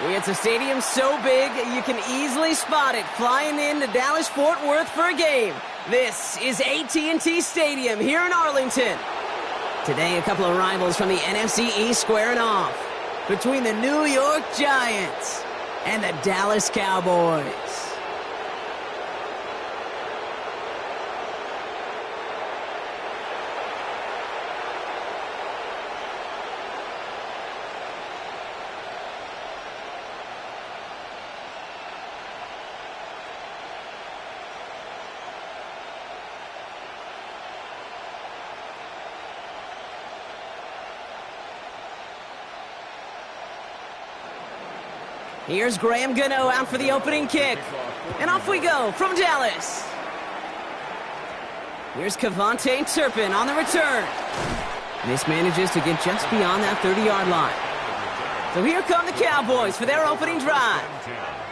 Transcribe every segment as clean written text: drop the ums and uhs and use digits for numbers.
It's a stadium so big you can easily spot it flying into Dallas-Fort Worth for a game. This is AT&T Stadium here in Arlington. Today, a couple of rivals from the NFC East squaring off between the New York Giants and the Dallas Cowboys. Here's Graham Gano out for the opening kick. And off we go from Dallas. Here's Kevontae Turpin on the return. This manages to get just beyond that 30-yard line. So here come the Cowboys for their opening drive.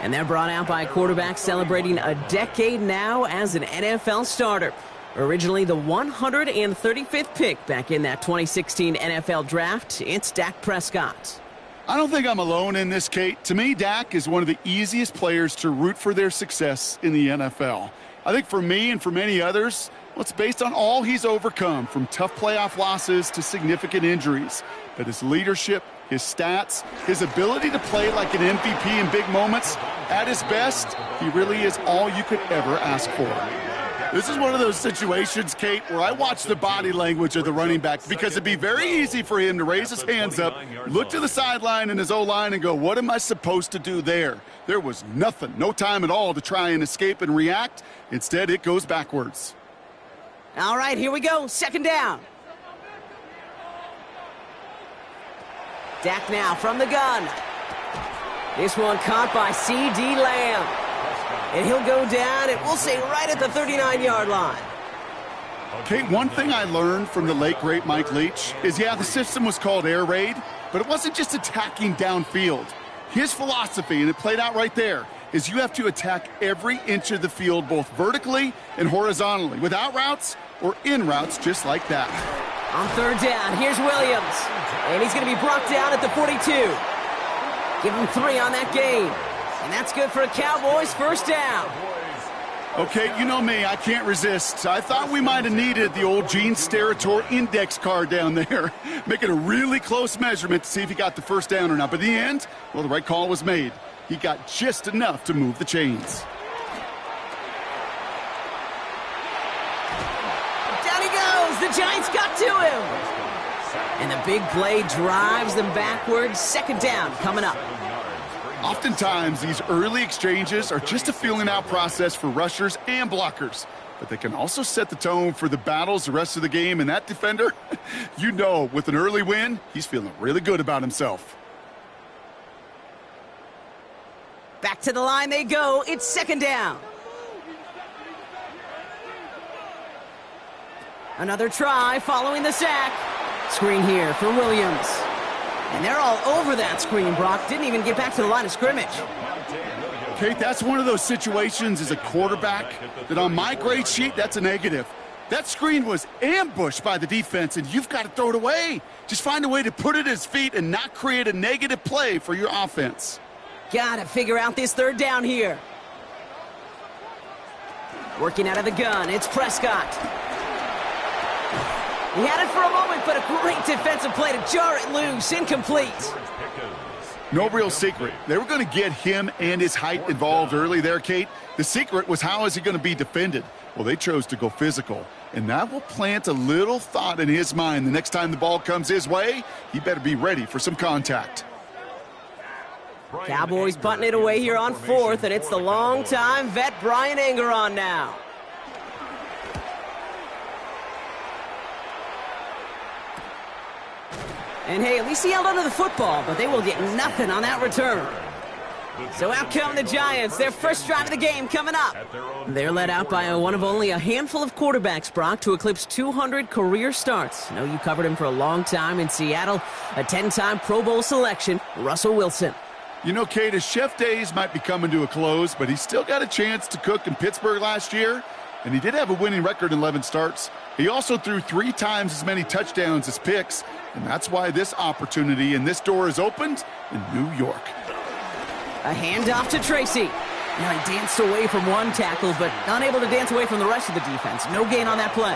And they're brought out by a quarterback celebrating a decade now as an NFL starter. Originally the 135th pick back in that 2016 NFL draft, it's Dak Prescott. I don't think I'm alone in this, Kate. To me, Dak is one of the easiest players to root for their success in the NFL. I think for me and for many others, well, it's based on all he's overcome, from tough playoff losses to significant injuries. But his leadership, his stats, his ability to play like an MVP in big moments, at his best, he really is all you could ever ask for. This is one of those situations, Kate, where I watch the body language of the running back, because it'd be very easy for him to raise his hands up, look to the sideline and his O-line and go, what am I supposed to do there? There was nothing, no time at all to try and escape and react. Instead, it goes backwards. All right, here we go. Second down. Dak now from the gun. This one caught by C.D. Lamb. And he'll go down, and we'll say right at the 39-yard line. Kate, one thing I learned from the late, great Mike Leach is, yeah, the system was called air raid, but it wasn't just attacking downfield. His philosophy, and it played out right there, is you have to attack every inch of the field, both vertically and horizontally, without routes or in routes just like that. On third down, here's Williams. And he's going to be brought down at the 42. Give him 3 on that gain. And that's good for a Cowboys first down. Okay, you know me, I can't resist. I thought we might have needed the old Gene Steratore index card down there. Make it a really close measurement to see if he got the first down or not. But in the end, well, the right call was made. He got just enough to move the chains. Down he goes. The Giants got to him. And the big play drives them backwards. Second down coming up. Oftentimes, these early exchanges are just a feeling-out process for rushers and blockers. But they can also set the tone for the battles the rest of the game. And that defender, you know, with an early win, he's feeling really good about himself. Back to the line they go. It's second down. Another try following the sack. Screen here for Williams. And they're all over that screen, Brock. Didn't even get back to the line of scrimmage. Kate, that's one of those situations as a quarterback that on my grade sheet, that's a negative. That screen was ambushed by the defense, and you've got to throw it away. Just find a way to put it at his feet and not create a negative play for your offense. Got to figure out this third down here. Working out of the gun, it's Prescott. He had it for a moment, but a great defensive play to jar it loose. Incomplete. No real secret. They were going to get him and his height involved early there, Kate. The secret was, how is he going to be defended? Well, they chose to go physical, and that will plant a little thought in his mind. The next time the ball comes his way, he better be ready for some contact. Cowboys butting it away here on fourth, and it's the longtime vet Brian Anger on now. And hey, at least he held onto the football, but they will get nothing on that return. So out come the Giants, their first drive of the game coming up. They're led out by one of only a handful of quarterbacks, Brock, to eclipse 200 career starts. I know you covered him for a long time in Seattle, a 10-time Pro Bowl selection, Russell Wilson. You know, Kate, his chef days might be coming to a close, but he still got a chance to cook in Pittsburgh last year, and he did have a winning record in 11 starts. He also threw 3 times as many touchdowns as picks, and that's why this opportunity and this door is opened in New York. A handoff to Tracy. Now he danced away from one tackle, but unable to dance away from the rest of the defense. No gain on that play.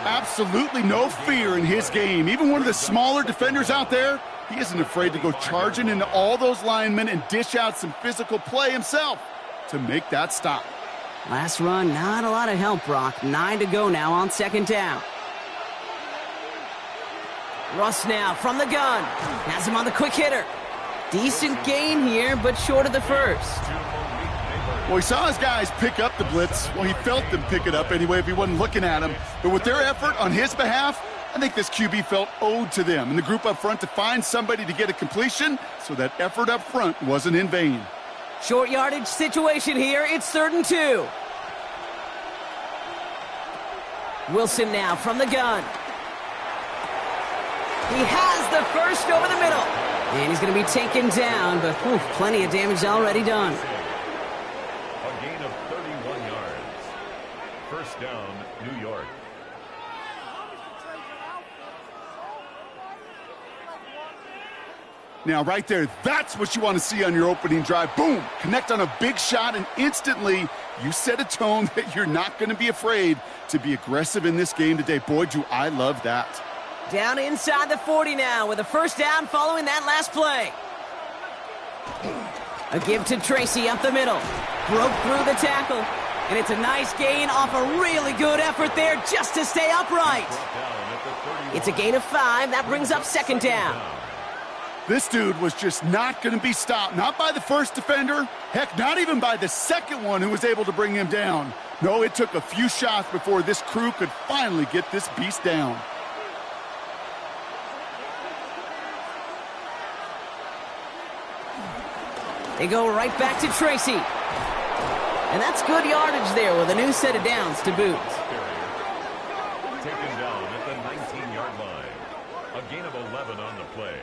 Absolutely no fear in his game. Even one of the smaller defenders out there, he isn't afraid to go charging into all those linemen and dish out some physical play himself to make that stop. Last run, not a lot of help, Brock. 9 to go now on second down. Russ now from the gun. Has him on the quick hitter. Decent gain here, but short of the first. Well, he saw his guys pick up the blitz. Well, he felt them pick it up anyway if he wasn't looking at him. But with their effort on his behalf, I think this QB felt owed to them and the group up front to find somebody to get a completion, so that effort up front wasn't in vain. Short yardage situation here. It's 3rd and 2. Wilson now from the gun. He has the first over the middle. And he's going to be taken down, but plenty of damage already done. A gain of 31 yards. First down, New York. Now, right there, that's what you want to see on your opening drive. Boom! Connect on a big shot, and instantly you set a tone that you're not going to be afraid to be aggressive in this game today. Boy, do I love that. Down inside the 40 now with a first down following that last play. A give to Tracy up the middle. Broke through the tackle. And it's a nice gain off a really good effort there just to stay upright. It's a gain of 5. That brings up second down. This dude was just not going to be stopped. Not by the first defender. Heck, not even by the second one who was able to bring him down. No, it took a few shots before this crew could finally get this beast down. They go right back to Tracy. And that's good yardage there with a new set of downs to boot. Taken down at the 19-yard line. A gain of 11 on the play.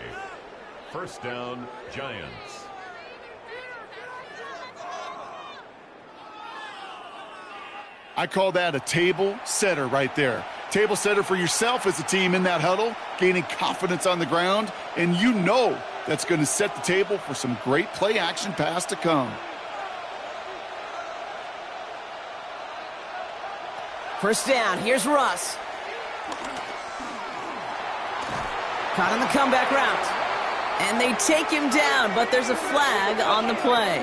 First down, Giants. I call that a table setter right there. Table setter for yourself as a team in that huddle, gaining confidence on the ground, and you know that's going to set the table for some great play action pass to come. First down, here's Russ. Caught on the comeback route. And they take him down, but there's a flag on the play.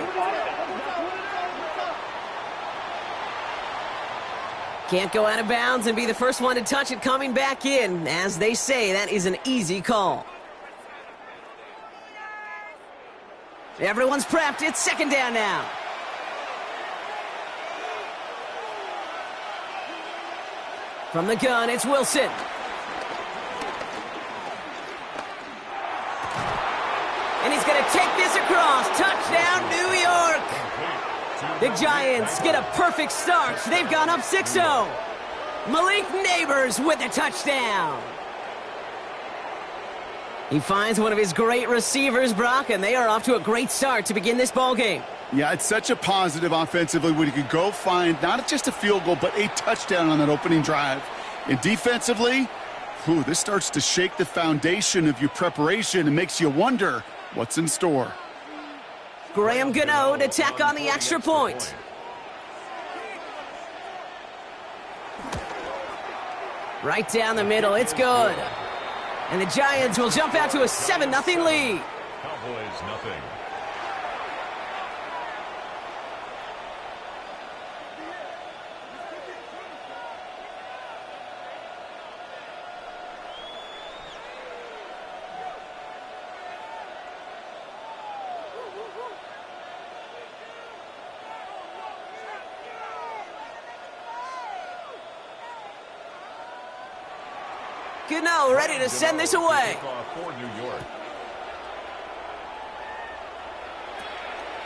Can't go out of bounds and be the first one to touch it coming back in. As they say, that is an easy call. Everyone's prepped. It's second down now. From the gun, it's Wilson. And he's going to take this across. Touchdown, New York. The Giants get a perfect start. They've gone up 6-0. Malik Neighbors with a touchdown. He finds one of his great receivers, Brock, and they are off to a great start to begin this ball game. Yeah, it's such a positive offensively when you can go find not just a field goal, but a touchdown on that opening drive. And defensively, this starts to shake the foundation of your preparation and makes you wonder what's in store. Graham Gano to tack on the extra point. Right down the middle, it's good. And the Giants will jump out to a 7-0 lead. Cowboys nothing. Gano ready to send this away. For New York.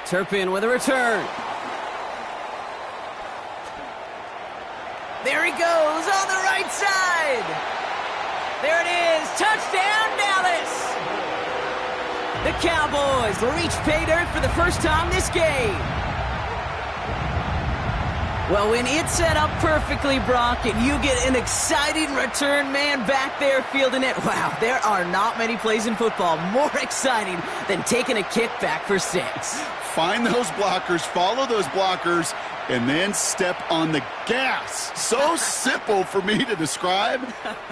Turpin with a return. There he goes on the right side. There it is. Touchdown, Dallas. The Cowboys reach pay dirt for the first time this game. Well, when it's set up perfectly, Brock, and you get an exciting return man back there fielding it, wow, there are not many plays in football more exciting than taking a kick back for 6. Find those blockers, follow those blockers, and then step on the gas. So simple for me to describe,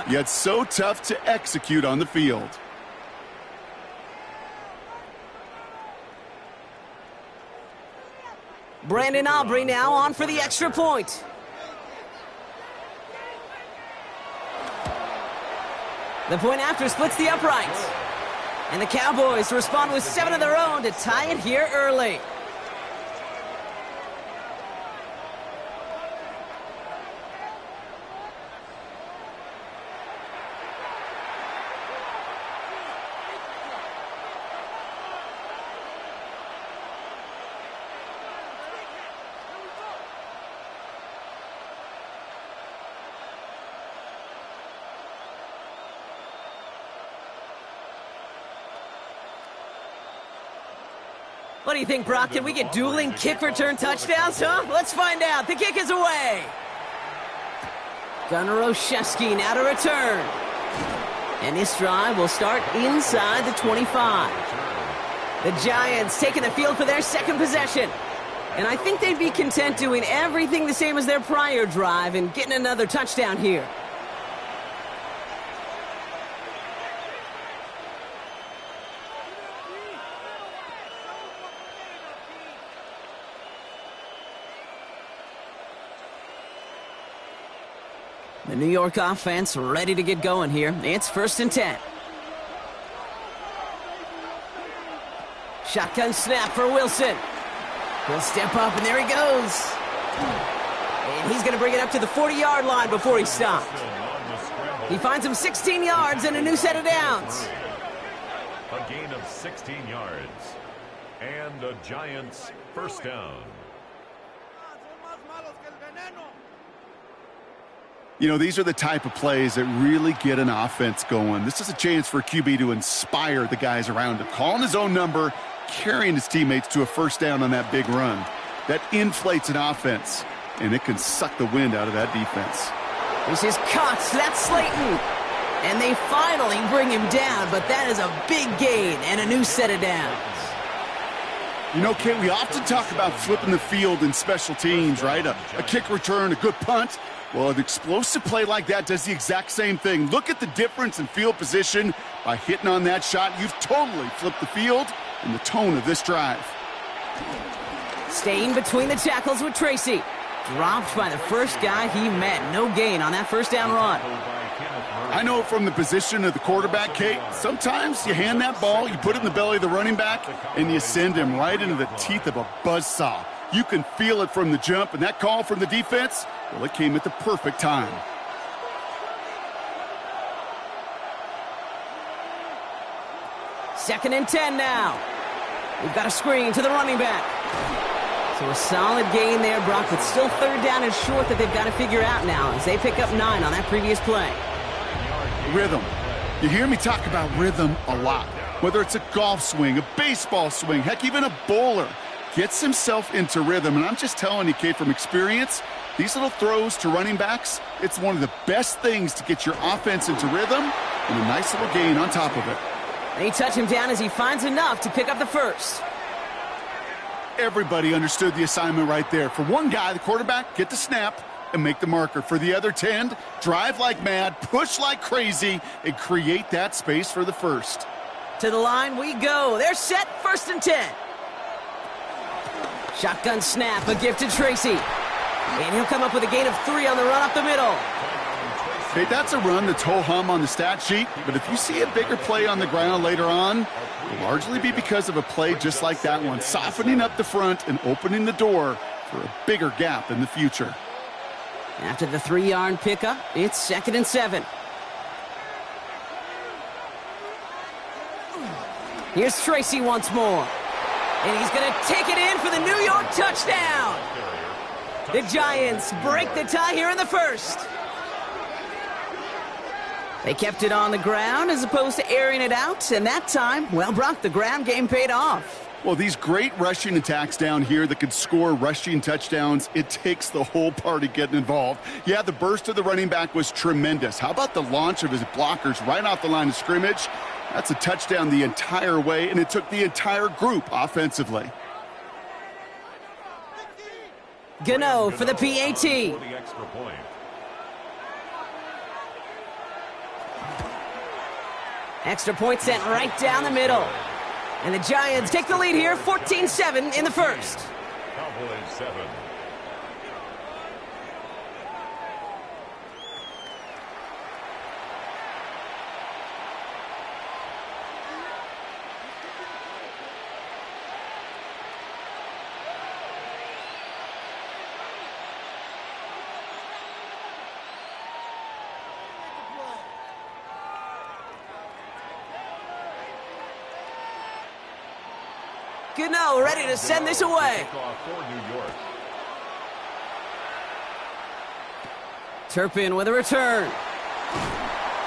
yet so tough to execute on the field. Brandon Aubrey now on for the extra point. The point after splits the uprights. And the Cowboys respond with 7 of their own to tie it here early. What do you think, Brock? Can we get dueling kick return touchdowns, huh? Let's find out. The kick is away. Gunnar Olszewski now to return. And this drive will start inside the 25. The Giants taking the field for their second possession. And I think they'd be content doing everything the same as their prior drive and getting another touchdown here. The New York offense ready to get going here. It's 1st and 10. Shotgun snap for Wilson. He'll step up, and there he goes. And he's going to bring it up to the 40-yard line before he stopped. He finds him 16 yards and a new set of downs. A gain of 16 yards. And the Giants' first down. You know, these are the type of plays that really get an offense going. This is a chance for a QB to inspire the guys around him. Calling his own number, carrying his teammates to a first down on that big run. That inflates an offense, and it can suck the wind out of that defense. This is Cox. That's Slayton. And they finally bring him down, but that is a big gain and a new set of downs. You know, Kate, we often talk about flipping the field in special teams, right? A kick return, a good punt. Well, an explosive play like that does the exact same thing. Look at the difference in field position by hitting on that shot. You've totally flipped the field and the tone of this drive. Staying between the tackles with Tracy. Dropped by the first guy he met. No gain on that first down run. I know from the position of the quarterback, Kate, sometimes you hand that ball, you put it in the belly of the running back, and you send him right into the teeth of a buzzsaw. You can feel it from the jump, and that call from the defense, well, it came at the perfect time. Second and 10 now. We've got a screen to the running back. So a solid gain there, Brock, but still 3rd down and short that they've got to figure out now as they pick up 9 on that previous play. Rhythm. You hear me talk about rhythm a lot. Whether it's a golf swing, a baseball swing, heck, even a bowler gets himself into rhythm. And I'm just telling you, Kate, from experience, these little throws to running backs, it's one of the best things to get your offense into rhythm and a nice little gain on top of it. They touch him down as he finds enough to pick up the first. Everybody understood the assignment right there. For one guy, the quarterback, get the snap and make the marker. For the other 10, drive like mad, push like crazy, and create that space for the first. To the line we go. They're set, 1st and 10. Shotgun snap, a gift to Tracy. And he'll come up with a gain of 3 on the run up the middle. Hey, that's a run that's ho-hum on the stat sheet, but if you see a bigger play on the ground later on, it'll largely be because of a play just like that one, softening up the front and opening the door for a bigger gap in the future. After the 3-yard pickup, it's 2nd and 7. Here's Tracy once more. And he's going to take it in for the New York touchdown. The Giants break the tie here in the first. They kept it on the ground as opposed to airing it out. And that time, well, Brock, the ground game paid off. Well, these great rushing attacks down here that could score rushing touchdowns, it takes the whole party getting involved. Yeah, the burst of the running back was tremendous. How about the launch of his blockers right off the line of scrimmage? That's a touchdown the entire way, and it took the entire group offensively. Gano for the PAT. Extra point sent right down the middle. And the Giants take the lead here, 14-7 in the first. Cowboys 7. Gano ready to send this away. Turpin with a return.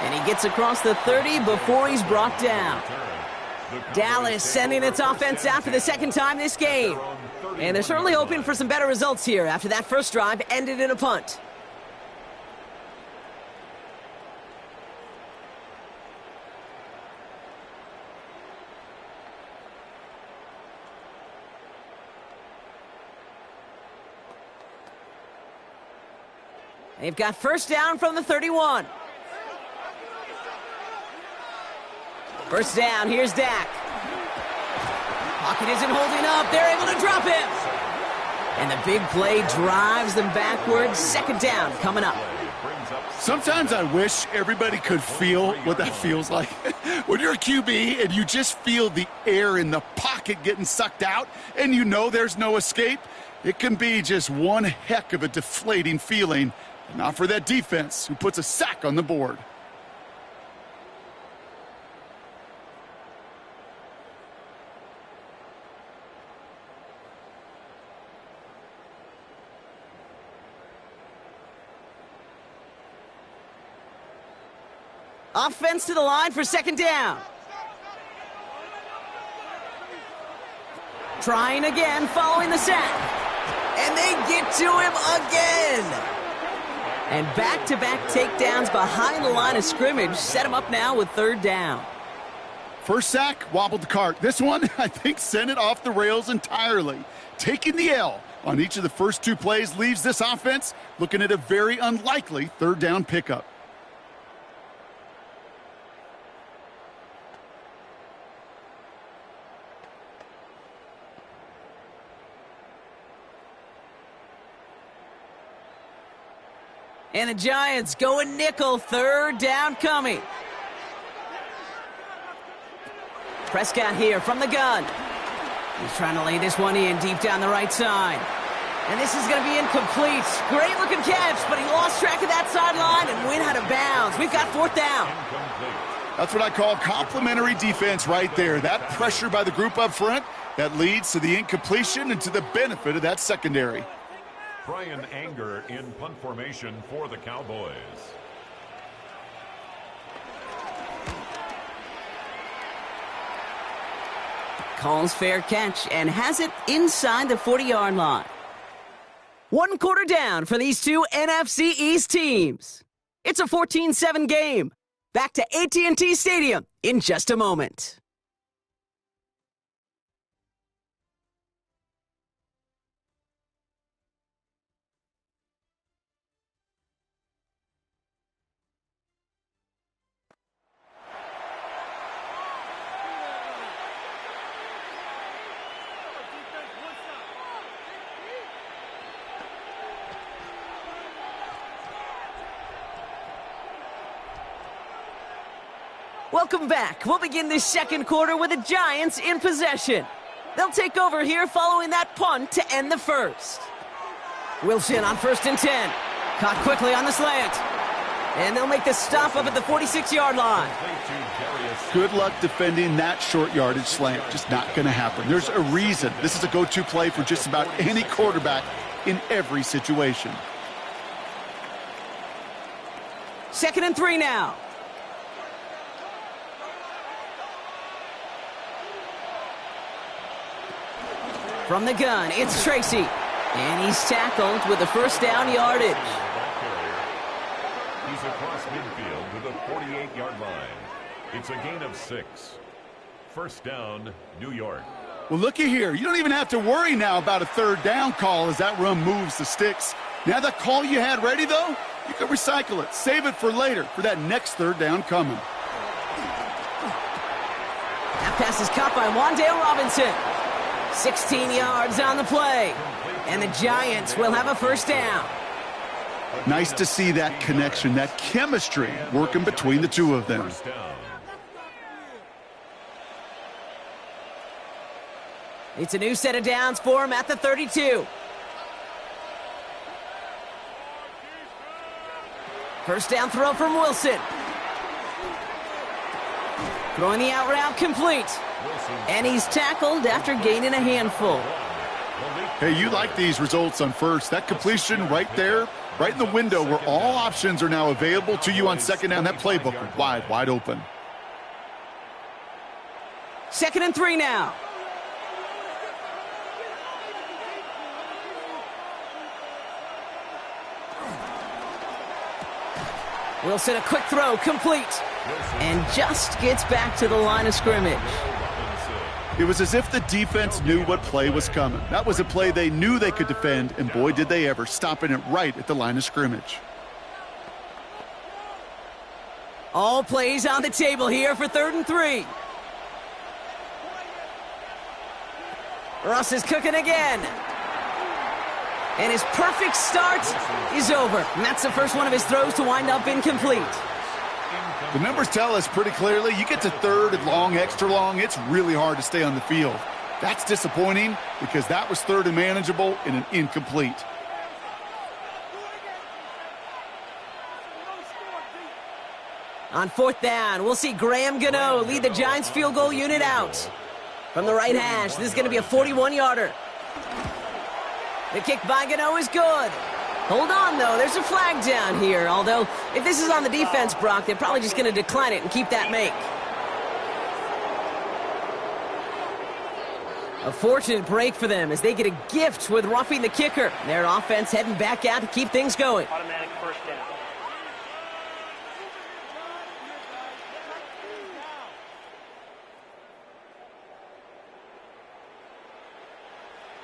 And he gets across the 30 before he's brought down. Dallas sending its offense out for the second time this game. And they're certainly hoping for some better results here after that first drive ended in a punt. They've got first down from the 31. First down, here's Dak. Pocket isn't holding up. They're able to drop him. And the big play drives them backwards. Second down coming up. Sometimes I wish everybody could feel what that feels like. When you're a QB and you just feel the air in the pocket getting sucked out and you know there's no escape, it can be just one heck of a deflating feeling. Not for that defense, who puts a sack on the board. Offense to the line for second down. Trying again following the sack. And they get to him again. And back-to-back takedowns behind the line of scrimmage set him up now with third down. First sack, wobbled the cart. This one, I think, sent it off the rails entirely. Taking the L on each of the first two plays leaves this offense looking at a very unlikely third down pickup. And the Giants going nickel, third down coming. Prescott here from the gun. He's trying to lay this one in deep down the right side. And this is going to be incomplete. Great looking catch, but he lost track of that sideline and went out of bounds. We've got fourth down. That's what I call complimentary defense right there. That pressure by the group up front, that leads to the incompletion and to the benefit of that secondary. Brian Anger in punt formation for the Cowboys. Calls fair catch and has it inside the 40-yard line. One quarter down for these two NFC East teams. It's a 14-7 game. Back to AT&T Stadium in just a moment. Welcome back. We'll begin this second quarter with the Giants in possession. They'll take over here following that punt to end the first. Wilson on 1st and 10. Caught quickly on the slant. And they'll make the stop up at the 46-yard line. Good luck defending that short yardage slant. Just not going to happen. There's a reason. This is a go-to play for just about any quarterback in every situation. 2nd and 3 now. From the gun, it's Tracy. And he's tackled with the first down yardage. He's across midfield to the 48-yard line. It's a gain of 6. First down, New York. Well, looky here. You don't even have to worry now about a third down call as that run moves the sticks. Now that call you had ready, though, you can recycle it. Save it for later for that next third down coming. That pass is caught by Wan'Dale Robinson. 16 yards on the play. And the Giants will have a first down. Nice to see that connection, that chemistry working between the two of them. It's a new set of downs for him at the 32. First down throw from Wilson. Throwing the out route complete. And he's tackled after gaining a handful. Hey, you like these results on first. That completion right there, right in the window where all options are now available to you on second down. That playbook wide open. 2nd and 3 now. Wilson, a quick throw, complete. And just gets back to the line of scrimmage. It was as if the defense knew what play was coming. That was a play they knew they could defend, and boy, did they ever, stopping it right at the line of scrimmage. All plays on the table here for 3rd and 3. Russ is cooking again. And his perfect start is over. And that's the first one of his throws to wind up incomplete. The numbers tell us pretty clearly, you get to 3rd and long, extra long, it's really hard to stay on the field. That's disappointing because that was 3rd and manageable and an incomplete. On 4th down, we'll see Graham Gano lead the Giants field goal unit out. From the right hash, this is going to be a 41-yarder. The kick by Gano is good. Hold on, though. There's a flag down here. Although, if this is on the defense, Brock, they're probably just going to decline it and keep that make. A fortunate break for them as they get a gift with roughing the kicker. Their offense heading back out to keep things going. Automatic first down.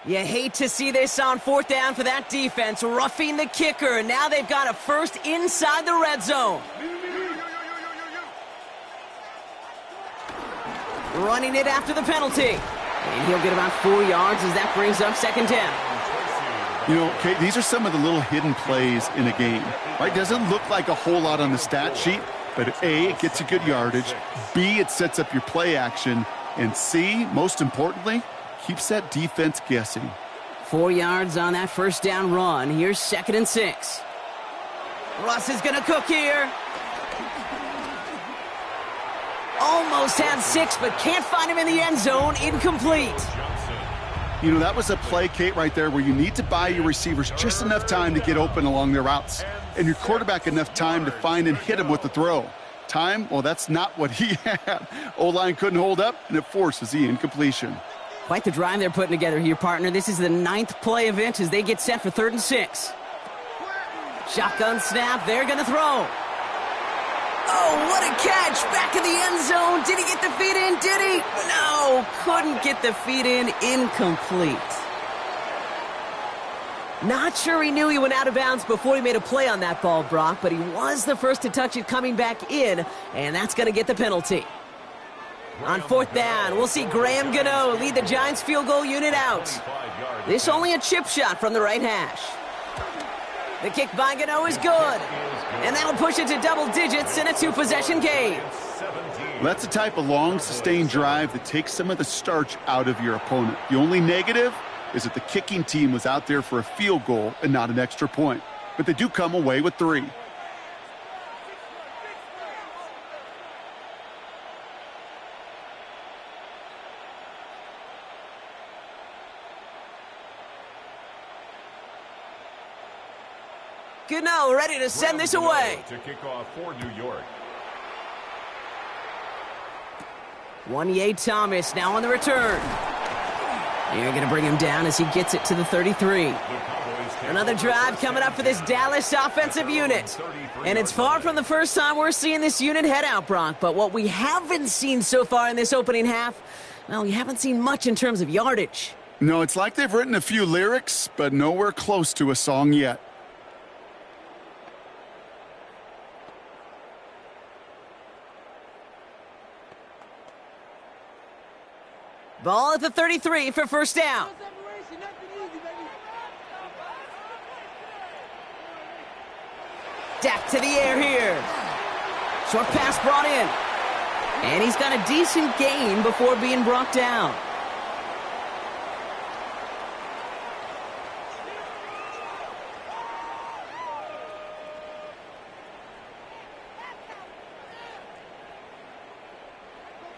You hate to see this on 4th down for that defense, roughing the kicker. And now they've got a first inside the red zone. Running it after the penalty. And he'll get about 4 yards as that brings up 2nd down. You know, Kate, these are some of the little hidden plays in a game. Right? Doesn't look like a whole lot on the stat sheet, but A, it gets you good yardage. B, it sets up your play action. And C, most importantly, keeps that defense guessing. 4 yards on that first down run. Here's 2nd and 6. Russ is going to cook here. Almost had 6, but can't find him in the end zone. Incomplete. You know, that was a play, Kate, right there where you need to buy your receivers just enough time to get open along their routes. And your quarterback enough time to find and hit him with the throw. Time, well, that's not what he had. O-line couldn't hold up, and it forces the incompletion. Quite the drive they're putting together here, partner. This is the 9th play event as they get set for 3rd and 6. Shotgun snap. They're going to throw. Oh, what a catch. Back in the end zone. Did he get the feet in? Did he? No. Couldn't get the feet in. Incomplete. Not sure he knew he went out of bounds before he made a play on that ball, Brock, but he was the first to touch it coming back in, and that's going to get the penalty. On 4th down, we'll see Graham Gano lead the Giants field goal unit out. This only a chip shot from the right hash. The kick by Gano is good. And that'll push it to double digits in a 2-possession game. Well, that's the type of long, sustained drive that takes some of the starch out of your opponent. The only negative is that the kicking team was out there for a field goal and not an extra point. But they do come away with 3. Gano ready to send this away. To kick off for New York. Wanye Thomas now on the return. You're going to bring him down as he gets it to the 33. Another drive coming up for this Dallas offensive unit. And it's far from the first time we're seeing this unit head out, Brock. But what we haven't seen so far in this opening half, well, we haven't seen much in terms of yardage. No, it's like they've written a few lyrics, but nowhere close to a song yet. Ball at the 33 for first down. Dak to the air here. Short pass brought in. And he's got a decent gain before being brought down.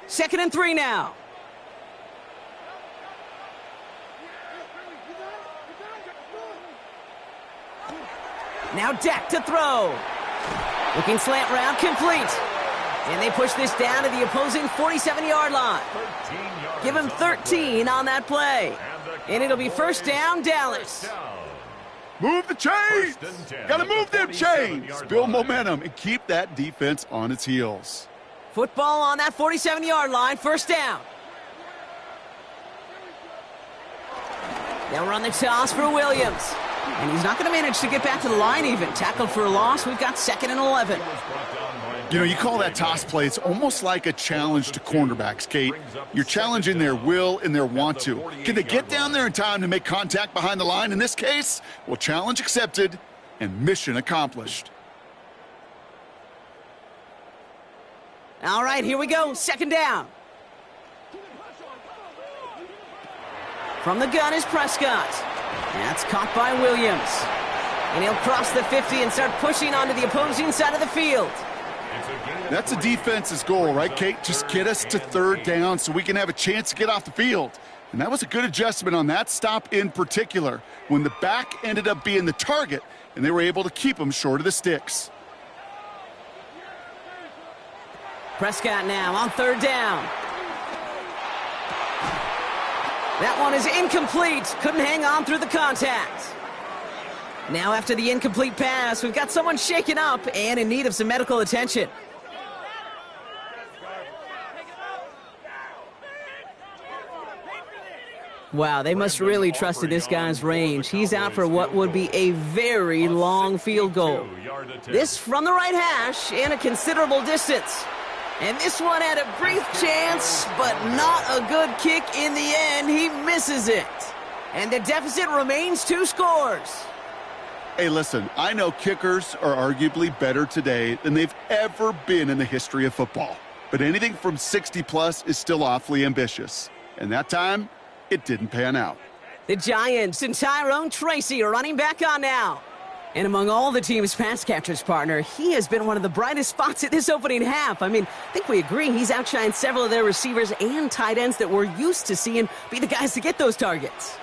Second and 3 now. Now Dak to throw. Looking slant route, complete. And they push this down to the opposing 47-yard line. Give him 13 on that play. And it'll be first down, Dallas. Move the chains! Got to move them chains! Build momentum and keep that defense on its heels. Football on that 47-yard line, first down. They'll run the toss for Williams. And he's not going to manage to get back to the line even. Tackled for a loss. We've got second and 11. You know, you call that toss play, it's almost like a challenge to cornerbacks, Kate. You're challenging their will and their want to. Can they get down there in time to make contact behind the line? In this case, well, challenge accepted and mission accomplished. All right, here we go. Second down. From the gun is Prescott. That's caught by Williams. And he'll cross the 50 and start pushing onto the opposing side of the field. That's a defense's goal, right, Kate? Just get us to third down so we can have a chance to get off the field. And that was a good adjustment on that stop in particular, when the back ended up being the target, and they were able to keep him short of the sticks. Prescott now on third down. That one is incomplete. Couldn't hang on through the contact. Now after the incomplete pass, we've got someone shaken up and in need of some medical attention. Wow, they must really trusted this guy's range. He's out for what would be a very long field goal. This from the right hash and a considerable distance. And this one had a brief chance, but not a good kick in the end. He misses it. And the deficit remains 2 scores. Hey, listen, I know kickers are arguably better today than they've ever been in the history of football. But anything from 60-plus is still awfully ambitious. And that time, it didn't pan out. The Giants and Tyrone Tracy are running back on now. And among all the team's pass catchers, partner, he has been one of the brightest spots at this opening half. I mean, I think we agree he's outshined several of their receivers and tight ends that we're used to seeing be the guys to get those targets.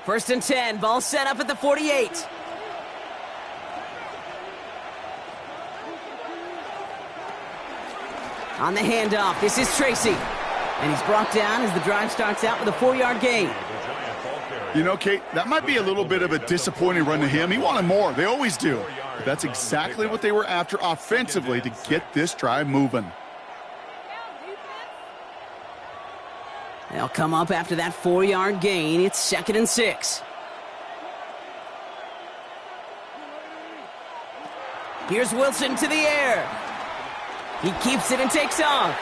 First and 10, ball set up at the 48. On the handoff, this is Tracy. And he's brought down as the drive starts out with a 4-yard gain. You know, Kate, that might be a little bit of a disappointing run to him. He wanted more. They always do. But that's exactly what they were after offensively to get this drive moving. They'll come up after that 4-yard gain. It's second and 6. Here's Wilson to the air. He keeps it and takes off.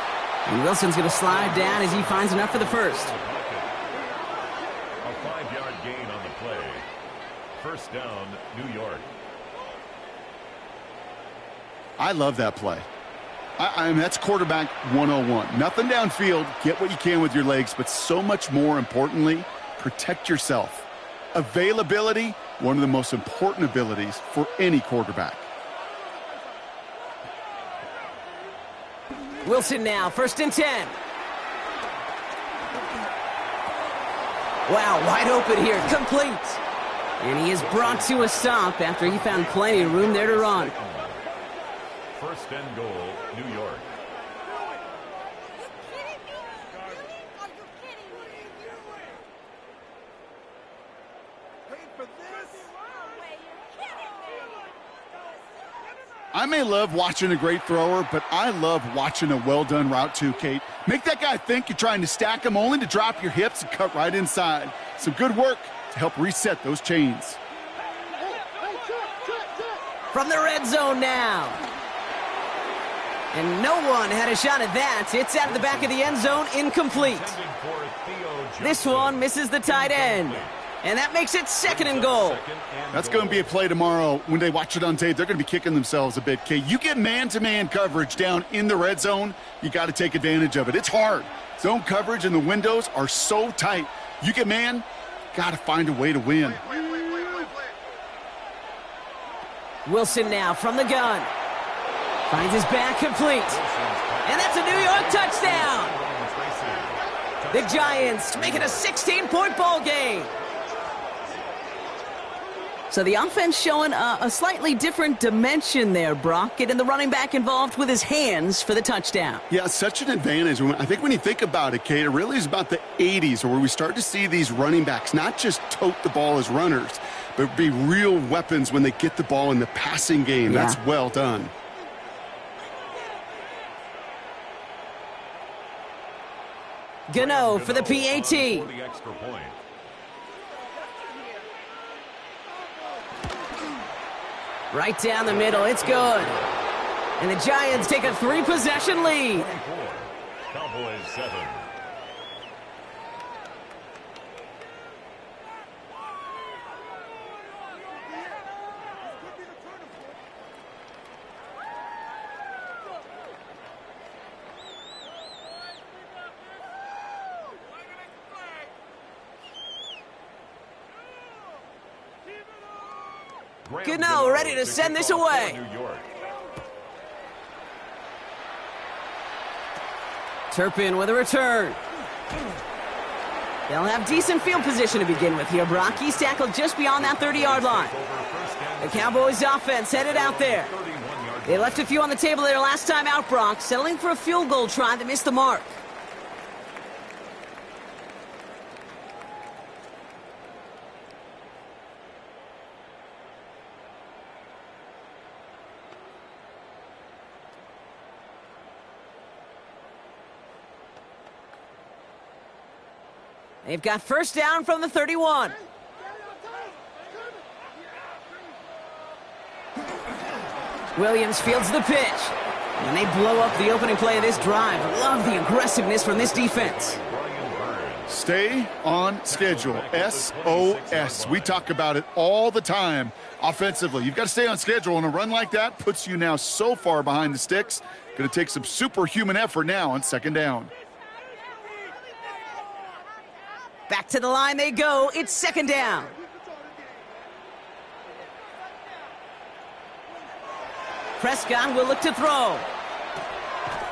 And Wilson's going to slide down as he finds enough for the first. A 5-yard gain on the play. First down, New York. I love that play. I mean, that's quarterback 101. Nothing downfield, get what you can with your legs, but so much more importantly, protect yourself. Availability, one of the most important abilities for any quarterback. Wilson now, first and 10. Wow, wide open here, complete. And he is brought to a stop after he found plenty of room there to run. First and goal, New York. I may love watching a great thrower, but I love watching a well-done route too, Kate. Make that guy think you're trying to stack him only to drop your hips and cut right inside. Some good work to help reset those chains. From the red zone now. And no one had a shot at that. It's out of the back of the end zone, incomplete. This one misses the tight end. And that makes it second and goal. That's going to be a play tomorrow. When they watch it on tape, they're going to be kicking themselves a bit, Kate. You get man-to-man coverage down in the red zone, you got to take advantage of it. It's hard. Zone coverage and the windows are so tight. You get man, got to find a way to win. Wilson now from the gun. Finds his back complete. And that's a New York touchdown. The Giants make it a 16-point ball game. So the offense showing a slightly different dimension there, Brock, getting the running back involved with his hands for the touchdown. Yeah, such an advantage. I think when you think about it, Kate, it really is about the 80s where we start to see these running backs not just tote the ball as runners, but be real weapons when they get the ball in the passing game. Yeah. That's well done. Gano for the PAT. Right down the middle, it's good. And the Giants take a 3-possession lead. Cowboys 7. Gano ready to send this away. Turpin with a return. They'll have decent field position to begin with here, Brock. He's tackled just beyond that 30-yard line. The Cowboys offense headed out there. They left a few on the table their last time out, Brock, settling for a field goal try that missed the mark. They've got first down from the 31. Williams fields the pitch. And they blow up the opening play of this drive. Love the aggressiveness from this defense. Stay on schedule. SOS. We talk about it all the time offensively. You've got to stay on schedule, and a run like that puts you now so far behind the sticks. Going to take some superhuman effort now on second down. Back to the line they go. It's second down. Prescott will look to throw.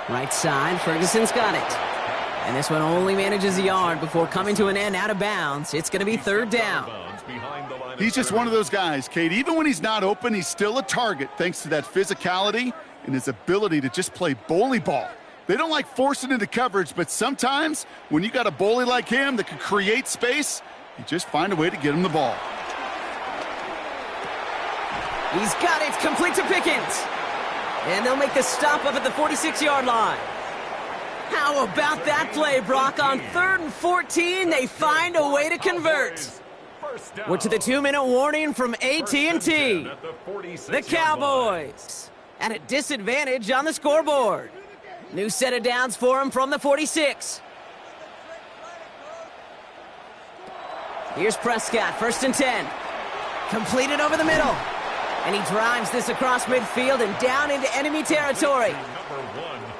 Right side, Ferguson's got it. And this one only manages a yard before coming to an end out of bounds. It's going to be third down. He's just one of those guys, Kate. Even when he's not open, he's still a target thanks to that physicality and his ability to just play bully ball. They don't like forcing into coverage, but sometimes when you got a bully like him that can create space, you just find a way to get him the ball. He's got it, complete to Pickens. And they'll make the stop up at the 46-yard line. How about that play, Brock? On 3rd and 14, they find a way to convert. We're to the 2-minute warning from AT&T. The Cowboys at a disadvantage on the scoreboard. New set of downs for him from the 46. Here's Prescott, 1st and 10. Completed over the middle. And he drives this across midfield and down into enemy territory.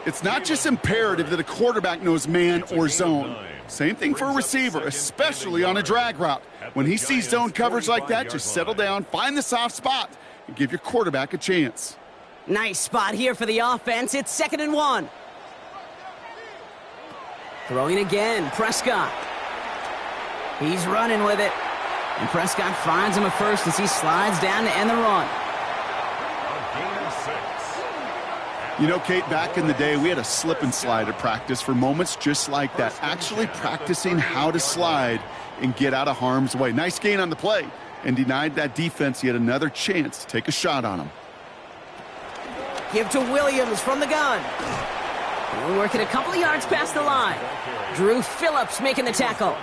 It's not just imperative that a quarterback knows man or zone. Same thing for a receiver, especially on a drag route. When he sees zone coverage like that, just settle down, find the soft spot, and give your quarterback a chance. Nice spot here for the offense. It's 2nd and 1. Throwing again, Prescott. He's running with it. And Prescott finds him a first as he slides down to end the run. A gain of 6. You know, Kate, back in the day, we had a slip and slide at practice for moments just like that, actually practicing how to slide and get out of harm's way. Nice gain on the play, and denied that defense yet another chance to take a shot on him. Give to Williams from the gun. We're working a couple of yards past the line. Drew Phillips making the tackle.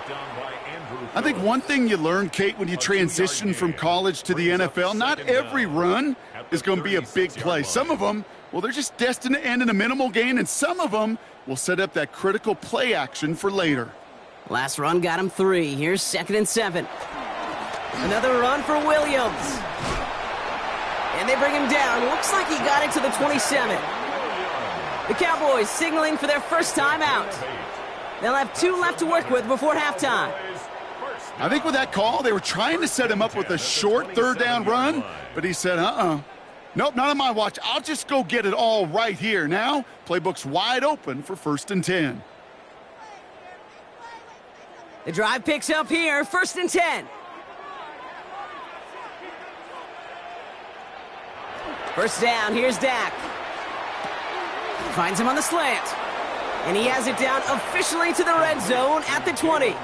I think one thing you learn, Kate, when you transition from college to the NFL, not every run is going to be a big play. Some of them, well, they're just destined to end in a minimal gain, and some of them will set up that critical play action for later. Last run got him 3. Here's 2nd and 7. Another run for Williams. And they bring him down. Looks like he got it to the 27. The Cowboys signaling for their first time out. They'll have 2 left to work with before halftime. I think with that call, they were trying to set him up with a short 3rd down run, but he said, nope, not on my watch. I'll just go get it all right here. Now, playbook's wide open for 1st and 10. The drive picks up here, 1st and 10. First down, here's Dak. Finds him on the slant. And he has it down officially to the red zone at the 20.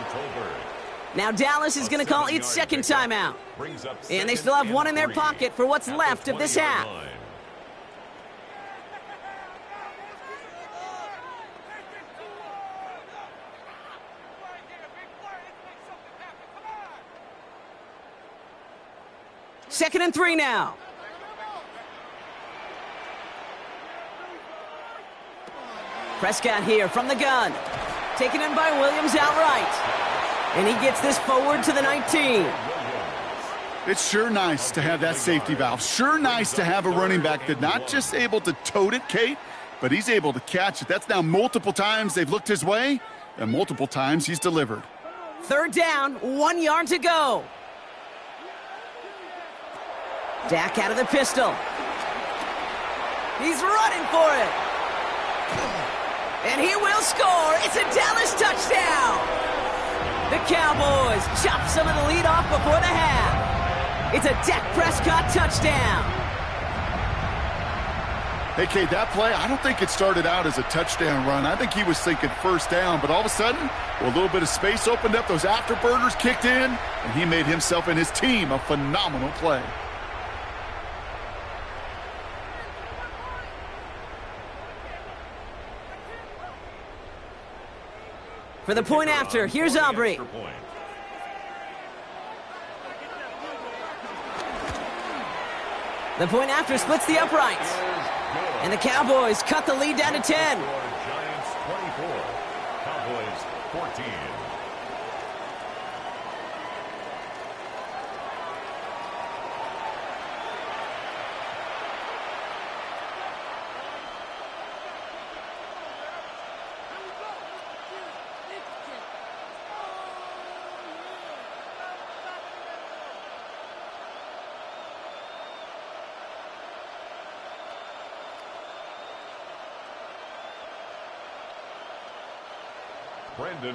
Now Dallas is going to call its 2nd timeout. And they still have 1 in their pocket for what's left of this half. Second and 3 now. Prescott here from the gun. Taken in by Williams outright. And he gets this forward to the 19. It's sure nice to have that safety valve. Sure nice to have a running back that's not just able to tote it, Kate, but he's able to catch it. That's now multiple times they've looked his way, and multiple times he's delivered. 3rd down, 1 yard to go. Dak out of the pistol. He's running for it. And he will score. It's a Dallas touchdown. The Cowboys chop some of the lead off before the half. It's a Dak Prescott touchdown. Hey, Kate, that play, I don't think it started out as a touchdown run. I think he was thinking 1st down, but all of a sudden, well, a little bit of space opened up, those afterburners kicked in, and he made himself and his team a phenomenal play. For the point after, here's Aubrey. The point after splits the uprights. And the Cowboys cut the lead down to 10. Giants 24, Cowboys 14.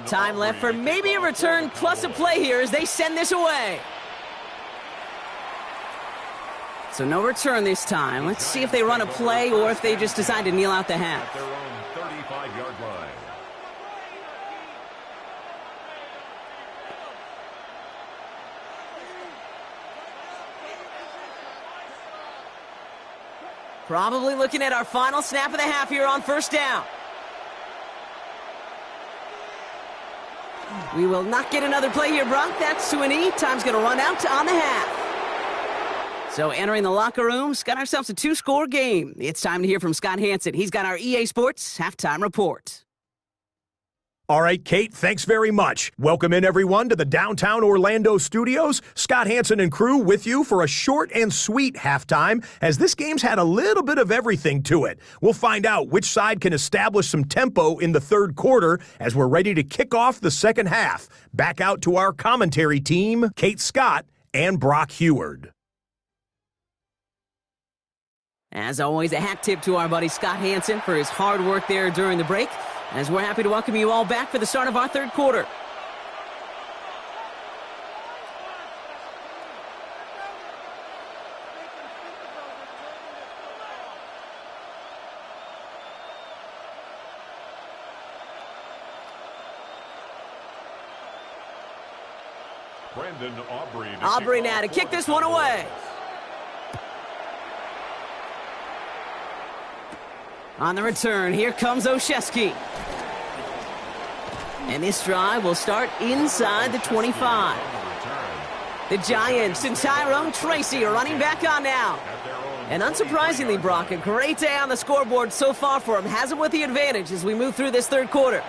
Time left for maybe a return plus a play here as they send this away. So no return this time. Let's see if they run a play or if they just decide to kneel out the half. At their own 35-yard line. Probably looking at our final snap of the half here on 1st down. We will not get another play here, Brock. That's to an E. Time's going to run out on the half. So entering the locker room, got ourselves a 2-score game. It's time to hear from Scott Hansen. He's got our EA Sports halftime report. All right, Kate, thanks very much. Welcome in, everyone, to the downtown Orlando studios. Scott Hansen and crew with you for a short and sweet halftime, as this game's had a little bit of everything to it. We'll find out which side can establish some tempo in the 3rd quarter as we're ready to kick off the 2nd half. Back out to our commentary team, Kate Scott and Brock Heward. As always, a hat tip to our buddy Scott Hansen for his hard work there during the break, as we're happy to welcome you all back for the start of our 3rd quarter. Aubrey now to kick this one away. On the return, here comes Olszewski. And this drive will start inside the 25. The Giants and Tyrone Tracy are running back on now. And unsurprisingly, Brock, a great day on the scoreboard so far for him. Has him with the advantage as we move through this third quarter.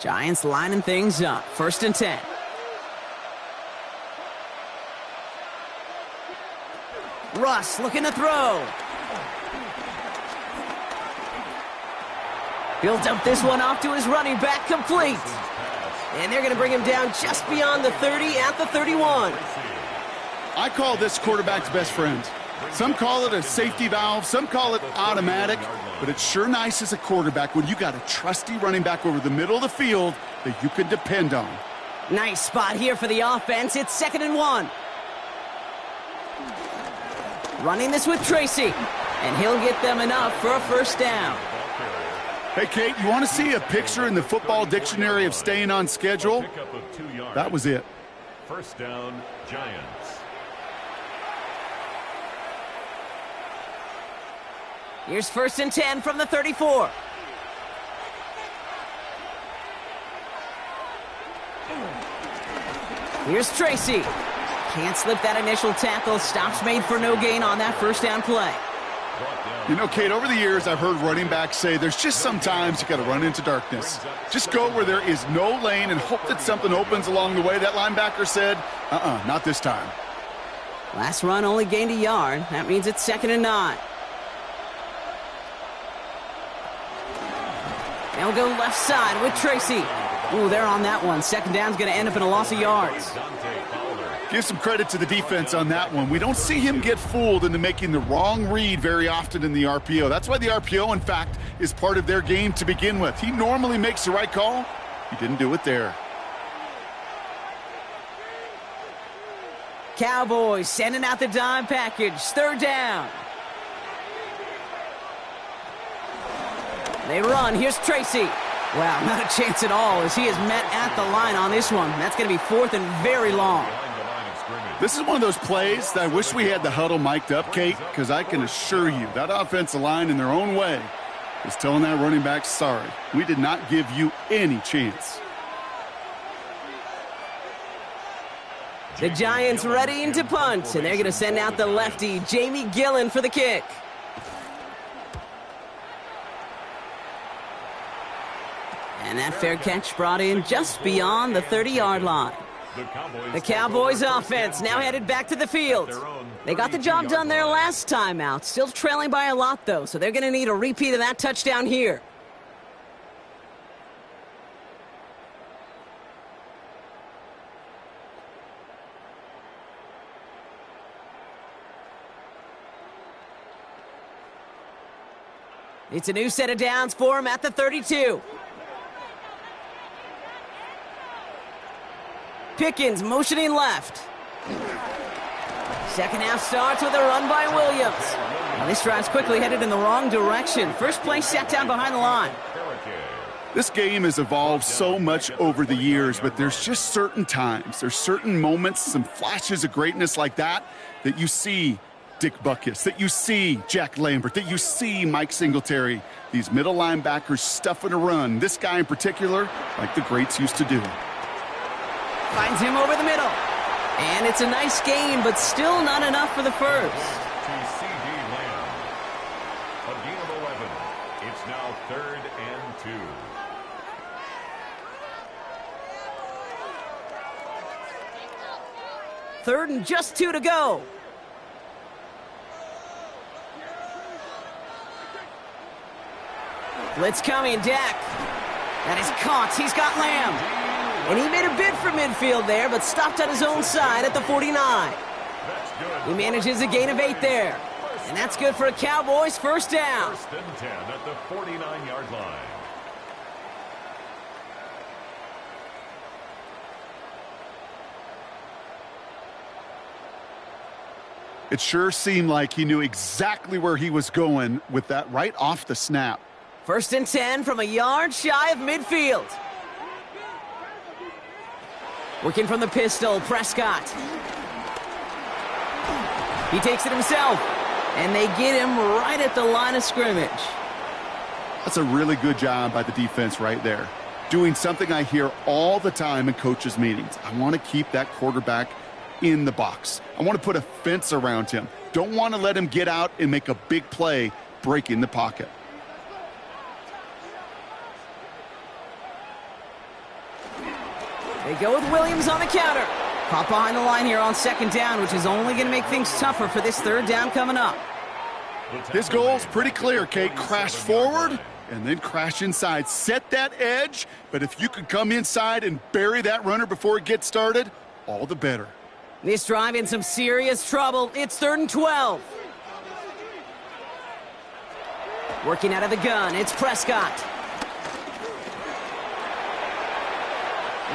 Giants lining things up. 1st and 10. Russ looking to throw. He'll dump this one off to his running back, complete. And they're going to bring him down just beyond the 30 at the 31. I call this quarterback's best friend. Some call it a safety valve, some call it automatic, but it's sure nice as a quarterback when you got a trusty running back over the middle of the field that you can depend on. Nice spot here for the offense. It's 2nd and 1. Running this with Tracy, and he'll get them enough for a 1st down. Hey, Kate, you want to see a picture in the football dictionary of staying on schedule? That was it. 1st down, Giants. Here's 1st and 10 from the 34. Here's Tracy. Can't slip that initial tackle. Stops made for no gain on that 1st down play. You know, Kate, over the years, I've heard running backs say there's just sometimes you got to run into darkness. Just go where there is no lane and hope that something opens along the way. That linebacker said, not this time. Last run only gained a yard. That means it's 2nd and 9. They'll go left side with Tracy. Ooh, they're on that one. 2nd down's going to end up in a loss of yards. Give some credit to the defense on that one. We don't see him get fooled into making the wrong read very often in the RPO. That's why the RPO, in fact, is part of their game to begin with. He normally makes the right call. He didn't do it there. Cowboys sending out the dime package. 3rd down. They run. Here's Tracy. Wow, not a chance at all as he is met at the line on this one. That's going to be 4th and very long. This is one of those plays that I wish we had the huddle mic'd up, Kate, because I can assure you that offensive line in their own way is telling that running back, sorry, we did not give you any chance. The Giants readying to punt, and they're going to send out the lefty, Jamie Gillen, for the kick. And that fair catch brought in just beyond the 30-yard line. The Cowboys offense now headed back to the field. They got the job done there last time out. Still trailing by a lot, though, so they're going to need a repeat of that touchdown here. It's a new set of downs for him at the 32. Pickens motioning left. 2nd half starts with a run by Williams. Now this drive's quickly headed in the wrong direction. First play set down behind the line. This game has evolved so much over the years, but there's just certain times, there's certain moments, some flashes of greatness like that you see Dick Butkus, that you see Jack Lambert, that you see Mike Singletary. These middle linebackers stuffing a run. This guy in particular, like the greats used to do. Finds him over the middle. And it's a nice gain, but still not enough for the first. A gain of 11. It's now 3rd and 2. 3rd and just 2 to go. Blitz coming, Dak. That is caught. He's got Lamb. And he made a bid for midfield there, but stopped on his own side at the 49. He manages a gain of 8 there. And that's good for a Cowboys 1st down. 1st and 10 at the 49-yard line. It sure seemed like he knew exactly where he was going with that right off the snap. 1st and 10 from a yard shy of midfield. Working from the pistol, Prescott. He takes it himself, and they get him right at the line of scrimmage. That's a really good job by the defense right there. Doing something I hear all the time in coaches' meetings. I want to keep that quarterback in the box. I want to put a fence around him. Don't want to let him get out and make a big play breaking the pocket. They go with Williams on the counter. Caught behind the line here on 2nd down, which is only going to make things tougher for this 3rd down coming up. His goal's pretty clear, Kate. Crash forward and then crash inside. Set that edge, but if you can come inside and bury that runner before it gets started, all the better. This drive in some serious trouble. It's 3rd and 12. Working out of the gun, it's Prescott.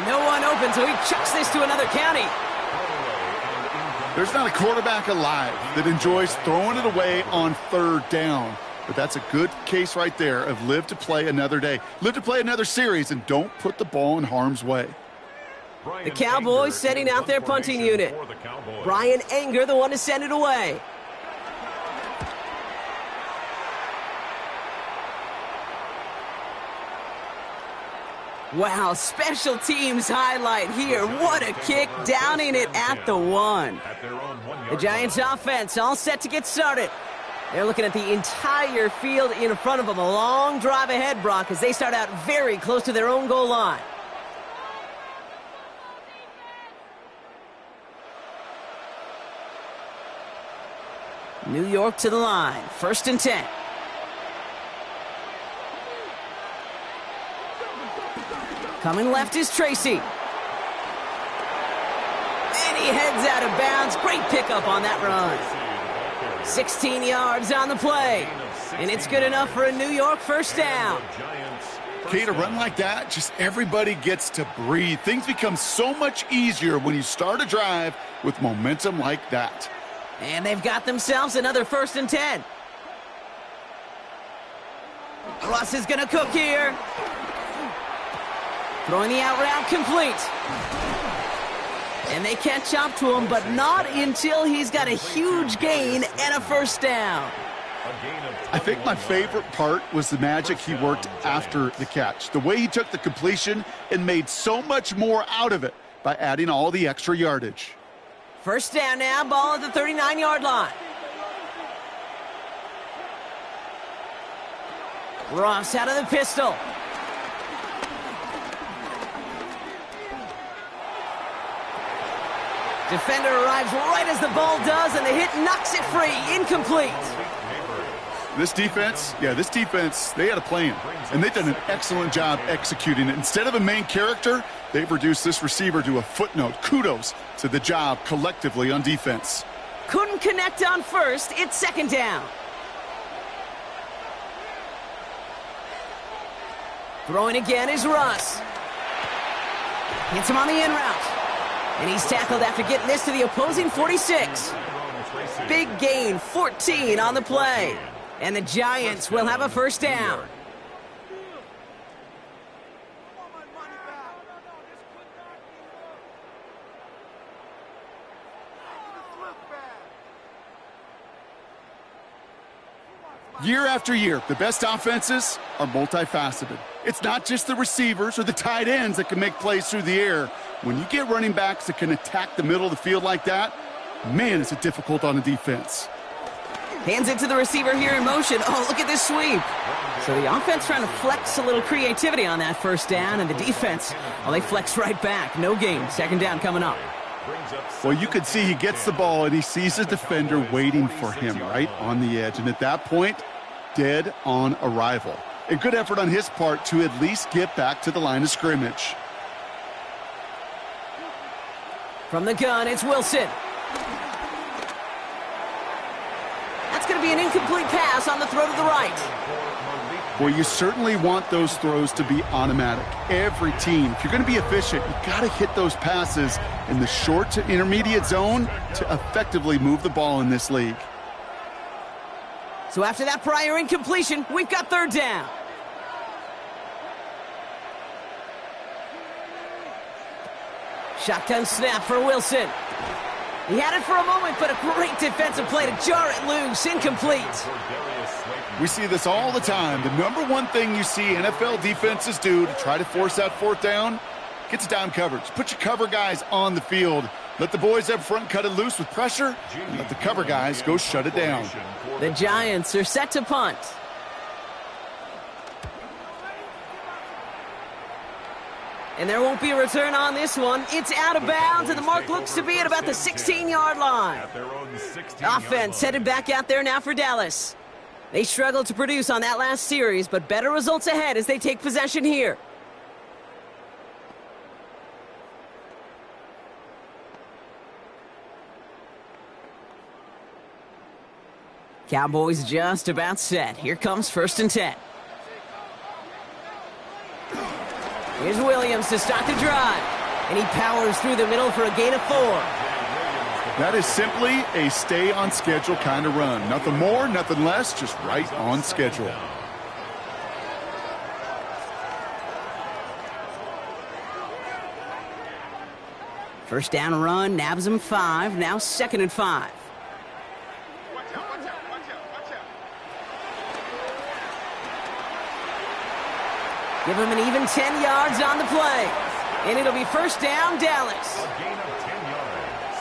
No one open, so he chucks this to another county. There's not a quarterback alive that enjoys throwing it away on 3rd down. But that's a good case right there of live to play another day. Live to play another series, and don't put the ball in harm's way. The Cowboys setting out their punting unit. Brian Anger, the one to send it away. Wow, special teams highlight here. What a kick, downing it at the 1. The Giants offense all set to get started. They're looking at the entire field in front of them. A long drive ahead, Brock, as they start out very close to their own goal line. New York to the line. 1st and 10. Coming left is Tracy. And he heads out of bounds. Great pickup on that run. 16 yards on the play. And it's good enough for a New York 1st down. Kate, a run like that, just everybody gets to breathe. Things become so much easier when you start a drive with momentum like that. And they've got themselves another 1st and 10. Russ is going to cook here. Throwing the out route complete. And they catch up to him, but not until he's got a huge gain and a 1st down. I think my favorite part was the magic he worked after the catch. The way he took the completion and made so much more out of it by adding all the extra yardage. 1st down now, ball at the 39-yard line. Ross out of the pistol. Defender arrives right as the ball does, and the hit knocks it free. Incomplete. This defense, they had a plan, and they've done an excellent job executing it. Instead of a main character, they've reduced this receiver to a footnote. Kudos to the job collectively on defense. Couldn't connect on 1st. It's 2nd down. Throwing again is Russ. Hits him on the in route. And he's tackled after getting this to the opposing 46. Big gain, 14 on the play. And the Giants will have a 1st down. Year after year, the best offenses are multifaceted. It's not just the receivers or the tight ends that can make plays through the air. When you get running backs that can attack the middle of the field like that, man, is it difficult on the defense. Hands it to the receiver here in motion. Oh, look at this sweep. So the offense trying to flex a little creativity on that 1st down, and the defense, well, they flex right back. No gain. 2nd down coming up. Well, you can see he gets the ball, and he sees his defender waiting for him right on the edge. And at that point, dead on arrival. A good effort on his part to at least get back to the line of scrimmage. From the gun, it's Wilson. That's going to be an incomplete pass on the throw to the right. Well, you certainly want those throws to be automatic. Every team, if you're going to be efficient, you got to hit those passes in the short to intermediate zone to effectively move the ball in this league. So after that prior incompletion, we've got third down. Shotgun snap for Wilson. He had it for a moment, but a great defensive play to jar it loose. Incomplete. We see this all the time. The number one thing you see NFL defenses do to try to force that fourth down, get to down coverage. Put your cover guys on the field. Let the boys up front cut it loose with pressure, and let the cover guys go shut it down. The Giants are set to punt. And there won't be a return on this one. It's out of bounds, and the mark looks to be at about the 16-yard line. Offense headed back out there now for Dallas. They struggled to produce on that last series, but better results ahead as they take possession here. Cowboys just about set. Here comes 1st and 10. Here's Williams to start the drive. And he powers through the middle for a gain of 4. That is simply a stay-on-schedule kind of run. Nothing more, nothing less, just right on schedule. First down run, nabs him 5. Now 2nd and 5. Give him an even 10 yards on the play. And it'll be first down, Dallas. A gain of 10 yards.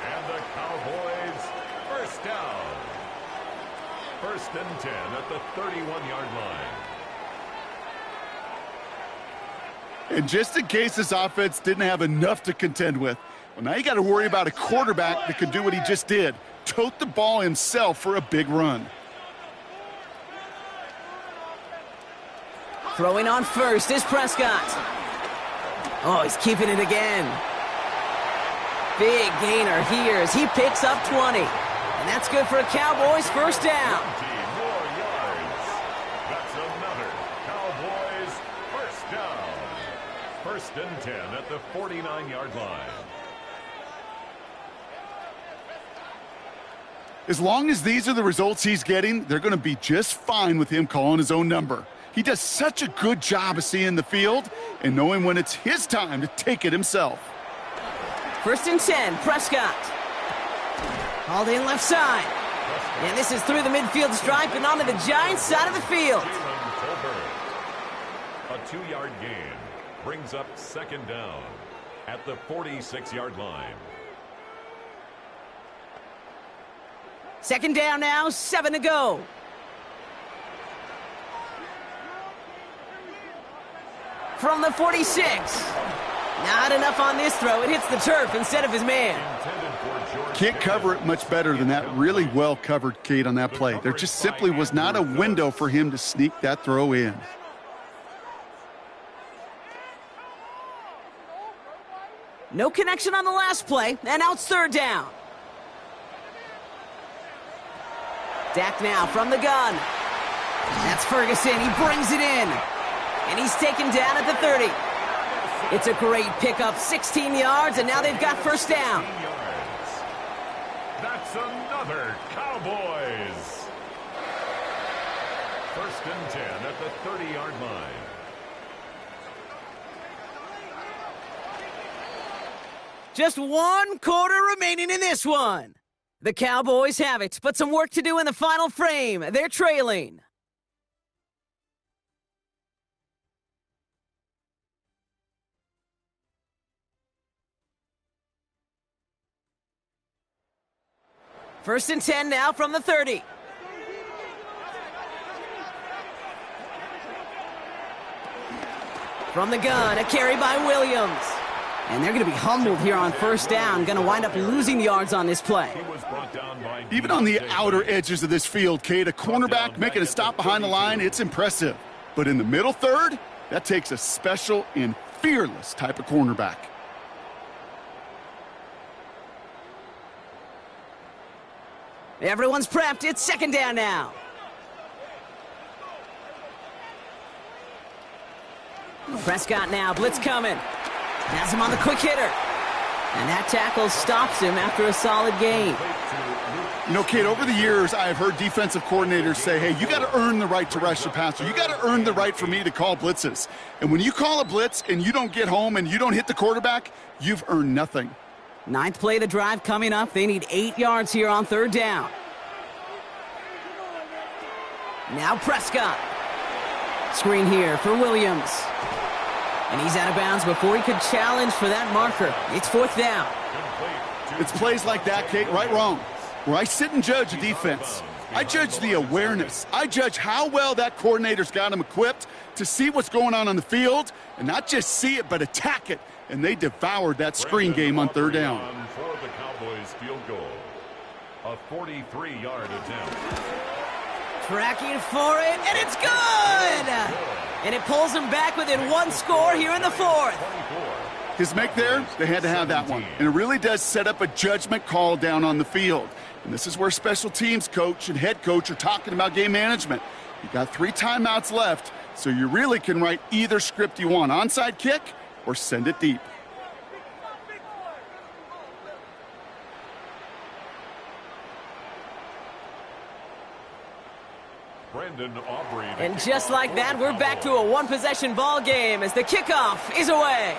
And the Cowboys, first down. 1st and 10 at the 31-yard line. And just in case this offense didn't have enough to contend with, well, now you got to worry about a quarterback that could do what he just did. Tote the ball himself for a big run. Throwing on first is Prescott. Oh, he's keeping it again. Big gainer here as he picks up 20. And that's good for a Cowboys first down. 20 more yards. That's another Cowboys first down. 1st and 10 at the 49-yard line. As long as these are the results he's getting, they're going to be just fine with him calling his own number. He does such a good job of seeing the field and knowing when it's his time to take it himself. 1st and 10, Prescott. Hauled in left side. And this is through the midfield stripe and onto the Giants side of the field. A 2-yard gain brings up 2nd down at the 46-yard line. 2nd down now, 7 to go. From the 46. Not enough on this throw. It hits the turf instead of his man. Can't cover it much better than that really well-covered Kate on that play. There just simply was not a window for him to sneak that throw in. No connection on the last play, and now it's 3rd down. Dak now from the gun. That's Ferguson. He brings it in. And he's taken down at the 30. It's a great pickup, 16 yards, and now they've got first down. That's another Cowboys. 1st and 10 at the 30-yard line. Just 1 quarter remaining in this one. The Cowboys have it, but some work to do in the final frame. They're trailing. First and 10 now from the 30. From the gun, a carry by Williams. And they're going to be humbled here on first down. Going to wind up losing yards on this play. Even on the outer edges of this field, Kate, a cornerback making a stop behind the line, it's impressive. But in the middle third, that takes a special and fearless type of cornerback. Everyone's prepped. It's 2nd down now. Prescott now, blitz coming. Has him on the quick hitter. And that tackle stops him after a solid gain. You know, Kate, over the years, I've heard defensive coordinators say, hey, you got to earn the right to rush the passer. You got to earn the right for me to call blitzes. And when you call a blitz and you don't get home and you don't hit the quarterback, you've earned nothing. Ninth play of the drive coming up. They need 8 yards here on third down. Now Prescott. Screen here for Williams. And he's out of bounds before he could challenge for that marker. It's fourth down. It's plays like that, Kate, right, wrong, where I sit and judge a defense. I judge the awareness. I judge how well that coordinator's got him equipped to see what's going on the field, and not just see it, but attack it. And they devoured that screen game on third down. For the Cowboys field goal, a 43-yard attempt. Tracking for it, and it's good! And it pulls him back within one score here in the fourth. His make there, they had to have that one. And it really does set up a judgment call down on the field. And this is where special teams coach and head coach are talking about game management. You got 3 timeouts left, so you really can write either script you want. Onside kick or send it deep. And just like that, we're back to a one-possession ball game as the kickoff is away.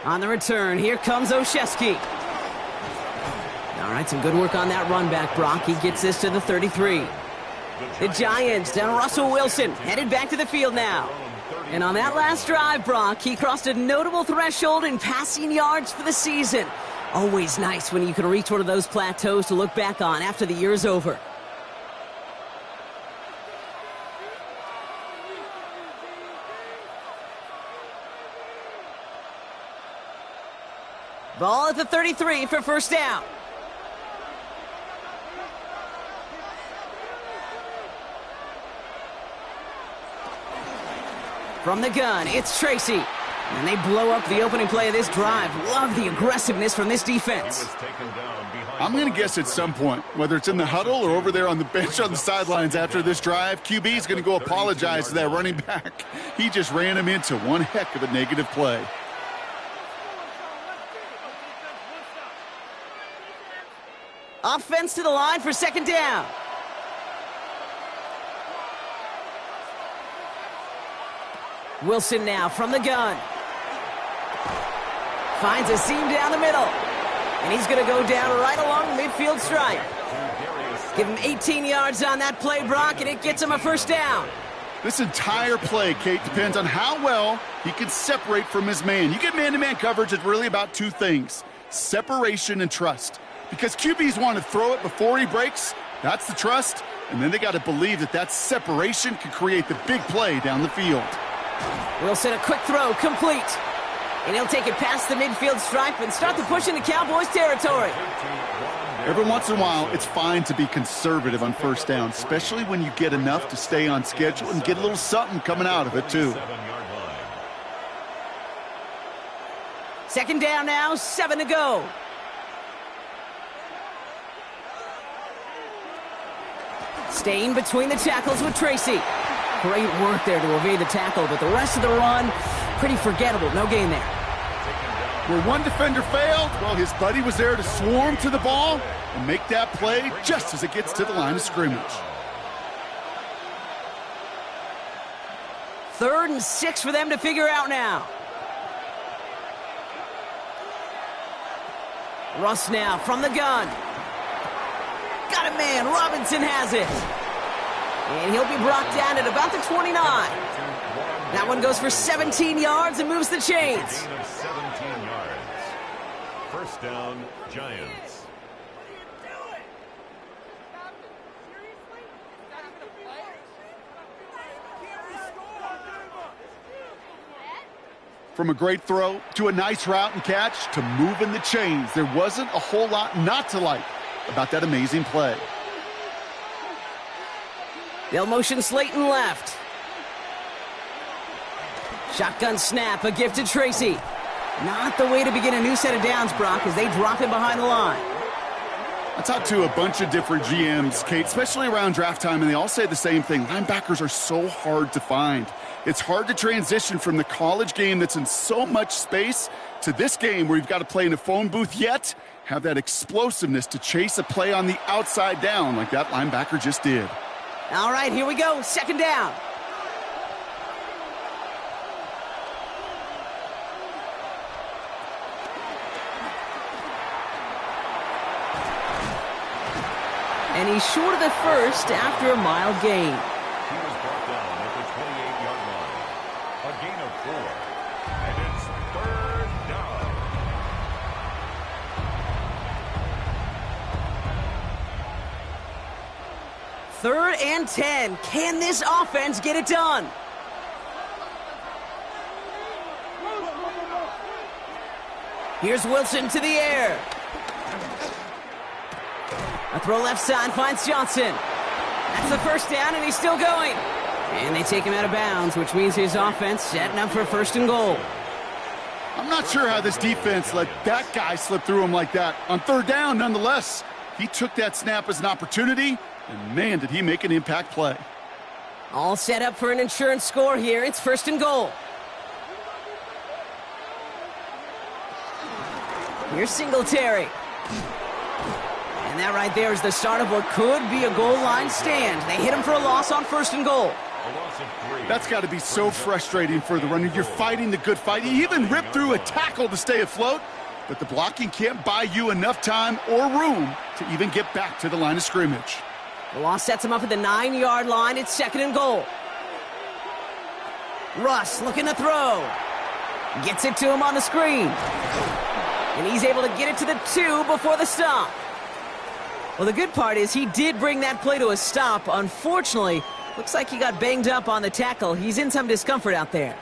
On the return, here comes Olszewski. All right, some good work on that run back, Brock. He gets this to the 33. The Giants down Russell Wilson, headed back to the field now. And on that last drive, Brock, he crossed a notable threshold in passing yards for the season. Always nice when you can reach one of those plateaus to look back on after the year's over. Ball at the 33 for first down. From the gun, it's Tracy. And they blow up the opening play of this drive. Love the aggressiveness from this defense. I'm going to guess at some point, whether it's in the huddle or over there on the bench on the sidelines after this drive, QB is going to go apologize to that running back. He just ran him into one heck of a negative play. Offense to the line for second down. Wilson now from the gun. Finds a seam down the middle. And he's going to go down right along the midfield stripe. Give him 18 yards on that play, Brock, and it gets him a first down. This entire play, Kate, depends on how well he can separate from his man. You get man-to-man coverage, it's really about 2 things: separation and trust. Because QBs want to throw it before he breaks. That's the trust. And then they got to believe that that separation can create the big play down the field. Wilson, a quick throw, complete. And he'll take it past the midfield stripe and start the push into Cowboys territory. Every once in a while, it's fine to be conservative on first down, especially when you get enough to stay on schedule and get a little something coming out of it, too. Second down now, 7 to go. Staying between the tackles with Tracy. Great work there to evade the tackle, but the rest of the run, pretty forgettable. No gain there. Where one defender failed, well, his buddy was there to swarm to the ball and make that play just as it gets to the line of scrimmage. 3rd and 6 for them to figure out now. Russ now from the gun. Got a man. Robinson has it. And he'll be brought down at about the 29. That one goes for 17 yards and moves the chains. 17 yards. First down, Giants. From a great throw to a nice route and catch to moving the chains, there wasn't a whole lot not to like about that amazing play. They'll motion Slayton left. Shotgun snap, a gift to Tracy. Not the way to begin a new set of downs, Brock, as they drop him behind the line. I talked to a bunch of different GMs, Kate, especially around draft time, and they all say the same thing. Linebackers are so hard to find. It's hard to transition from the college game that's in so much space to this game where you've got to play in a phone booth, yet have that explosiveness to chase a play on the outside down like that linebacker just did. All right, here we go. Second down. And he's short of the first after a mild gain. He was brought down at the 28-yard line. A gain of 4. And it's third down. Third and 10. Can this offense get it done? Here's Wilson to the air. A throw left side finds Johnson. That's the first down, and he's still going. And they take him out of bounds, which means his offense setting up for first and goal. I'm not sure how this defense let that guy slip through him like that. On third down, nonetheless, he took that snap as an opportunity, and man, did he make an impact play. All set up for an insurance score here. It's first and goal. Here's Singletary. And that right there is the start of what could be a goal line stand. They hit him for a loss on first and goal. A loss of 3. That's got to be so frustrating for the runner. You're fighting the good fight. You even ripped through a tackle to stay afloat, but the blocking can't buy you enough time or room to even get back to the line of scrimmage. The loss sets him up at the 9-yard line. It's second and goal. Russ looking to throw. Gets it to him on the screen. And he's able to get it to the 2 before the stop. Well, the good part is he did bring that play to a stop. Unfortunately, looks like he got banged up on the tackle. He's in some discomfort out there.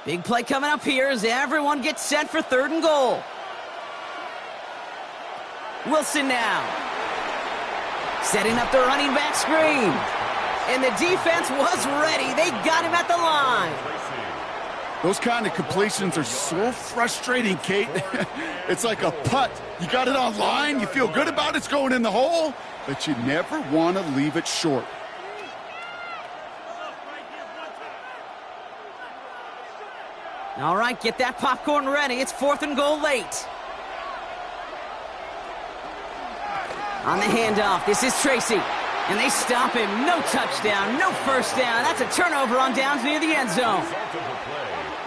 Big play coming up here as everyone gets set for third and goal. Wilson now. Setting up the running back screen. And the defense was ready. They got him at the line. Those kind of completions are so frustrating, Kate. It's like a putt. You got it on line, you feel good about it's going in the hole, but you never want to leave it short. All right, get that popcorn ready. It's fourth and goal late. On the handoff, this is Tracy. And they stop him. No touchdown, no first down. That's a turnover on downs near the end zone.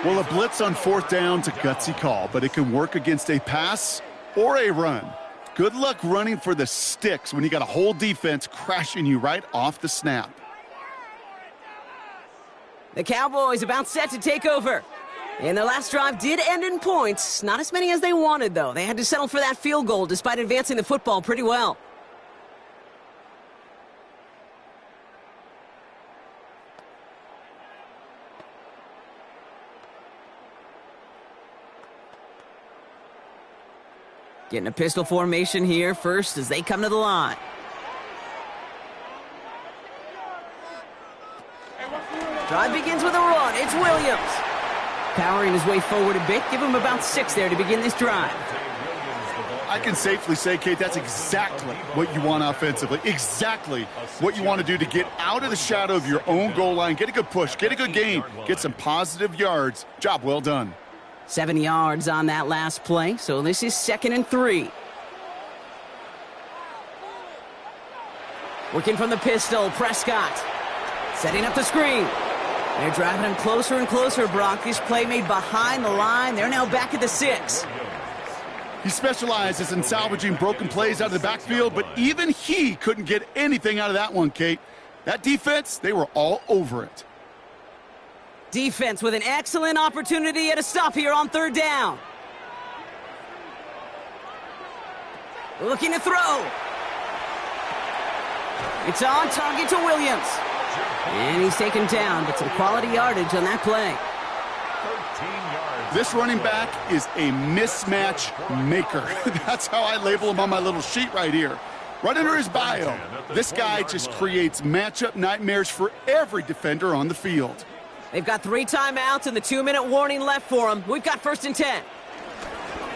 Well, a blitz on fourth down's a gutsy call, but it can work against a pass or a run. Good luck running for the sticks when you got a whole defense crashing you right off the snap. The Cowboys about set to take over. And their last drive did end in points. Not as many as they wanted, though. They had to settle for that field goal despite advancing the football pretty well. Getting a pistol formation here first as they come to the line. Drive begins with a run. It's Williams. Powering his way forward a bit. Give him about 6 there to begin this drive. I can safely say, Kate, that's exactly what you want offensively. Exactly what you want to do to get out of the shadow of your own goal line. Get a good push. Get a good gain. Get some positive yards. Job well done. 7 yards on that last play. So this is 2nd and 3. Working from the pistol, Prescott. Setting up the screen. They're driving him closer and closer, Brock. This play made behind the line. They're now back at the 6. He specializes in salvaging broken plays out of the backfield, but even he couldn't get anything out of that one, Kate. That defense, they were all over it. Defense with an excellent opportunity at a stop here on third down. Looking to throw. It's on target to Williams. And he's taken down, but some quality yardage on that play. 13 yards. This running back is a mismatch maker. That's how I label him on my little sheet right here. Right under his bio, this guy just creates matchup nightmares for every defender on the field. They've got 3 timeouts and the 2-minute warning left for them. We've got 1st and 10.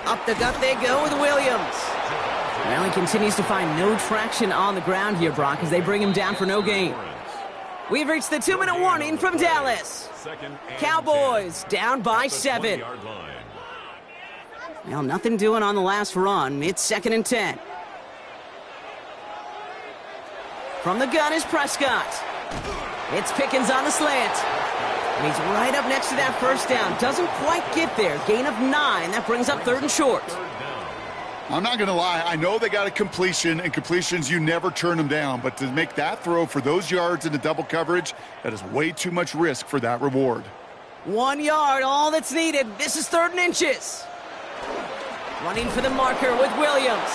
Up the gut they go with Williams. Well, he continues to find no traction on the ground here, Brock, as they bring him down for no gain. We've reached the 2-minute warning from Dallas. Cowboys down by 7. Well, nothing doing on the last run. It's 2nd and 10. From the gun is Prescott. It's Pickens on the slant. And he's right up next to that 1st down. Doesn't quite get there. Gain of 9. That brings up 3rd and short. I'm not going to lie. I know they got a completion, and completions, you never turn them down. But to make that throw for those yards into double coverage, that is way too much risk for that reward. 1 yard, all that's needed. This is 3rd and inches. Running for the marker with Williams.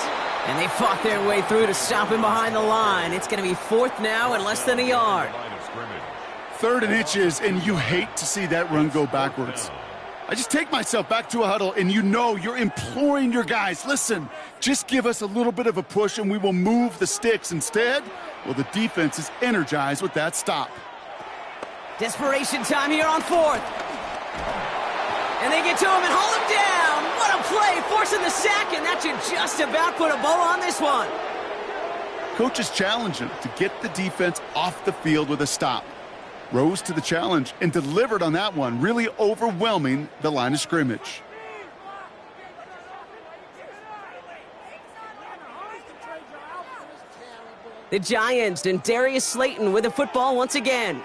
And they fought their way through to stop him behind the line. It's going to be 4th now and less than a yard. 3rd and inches, and you hate to see that run go backwards. I just take myself back to a huddle, and you know you're imploring your guys, listen, just give us a little bit of a push and we will move the sticks. Instead, well, the defense is energized with that stop. Desperation time here on 4th. And they get to him and hold him down. What a play, forcing the sack, and that should just about put a bow on this one. Coaches challenge him to get the defense off the field with a stop. Rose to the challenge and delivered on that one, really overwhelming the line of scrimmage. The Giants and Darius Slayton with the football once again.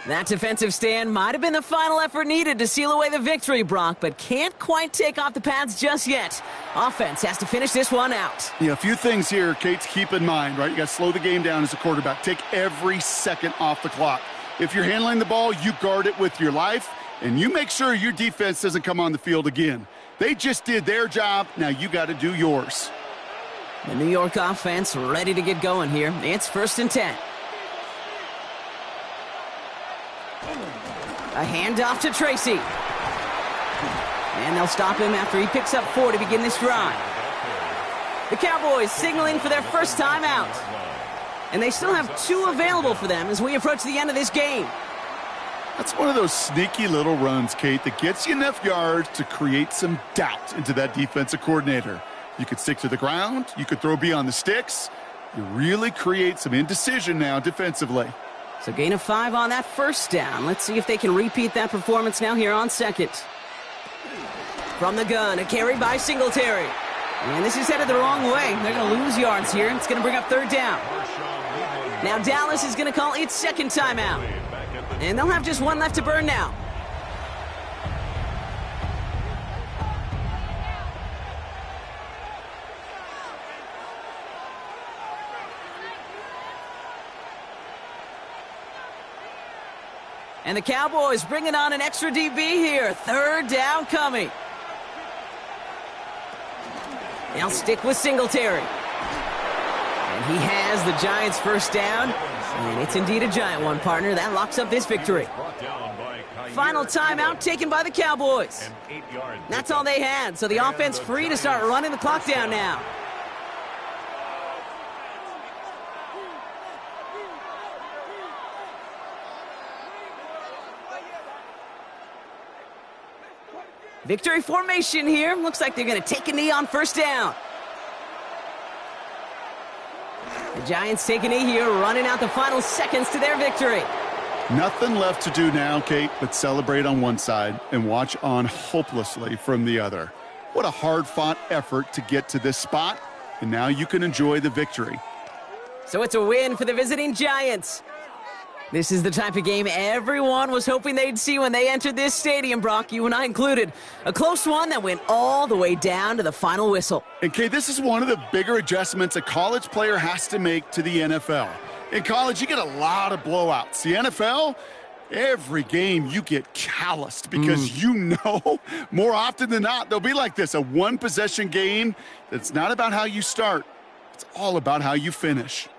That defensive stand might have been the final effort needed to seal away the victory, Brock, but can't quite take off the pads just yet. Offense has to finish this one out. Yeah, a few things here, Kate, to keep in mind, right? You got to slow the game down as a quarterback. Take every second off the clock. If you're handling the ball, you guard it with your life, and you make sure your defense doesn't come on the field again. They just did their job. Now you got to do yours. The New York offense ready to get going here. It's 1st and 10. A handoff to Tracy. And they'll stop him after he picks up 4 to begin this drive. The Cowboys signaling for their 1st time out. And they still have 2 available for them as we approach the end of this game. That's one of those sneaky little runs, Kate, that gets you enough yards to create some doubt into that defensive coordinator. You could stick to the ground. You could throw beyond the sticks. You really create some indecision now defensively. So gain of 5 on that 1st down. Let's see if they can repeat that performance now here on 2nd. From the gun, a carry by Singletary. And this is headed the wrong way. They're going to lose yards here. It's going to bring up 3rd down. Now Dallas is going to call its 2nd timeout. And they'll have just 1 left to burn now. And the Cowboys bringing on an extra DB here. 3rd down coming. They'll stick with Singletary. And he has the Giants' 1st down. And it's indeed a giant one, partner. That locks up this victory. Final timeout taken by the Cowboys. That's all they had, so the offense free to start running the clock down now. Victory formation here. Looks like they're going to take a knee on 1st down. The Giants take a knee here, running out the final seconds to their victory. Nothing left to do now, Kate, but celebrate on one side and watch on hopelessly from the other. What a hard-fought effort to get to this spot, and now you can enjoy the victory. So it's a win for the visiting Giants. This is the type of game everyone was hoping they'd see when they entered this stadium, Brock, you and I included. A close one that went all the way down to the final whistle. And, Kate, this is one of the bigger adjustments a college player has to make to the NFL. In college, you get a lot of blowouts. The NFL, every game you get calloused because you know more often than not they'll be like this, a one-possession game that's not about how you start. It's all about how you finish.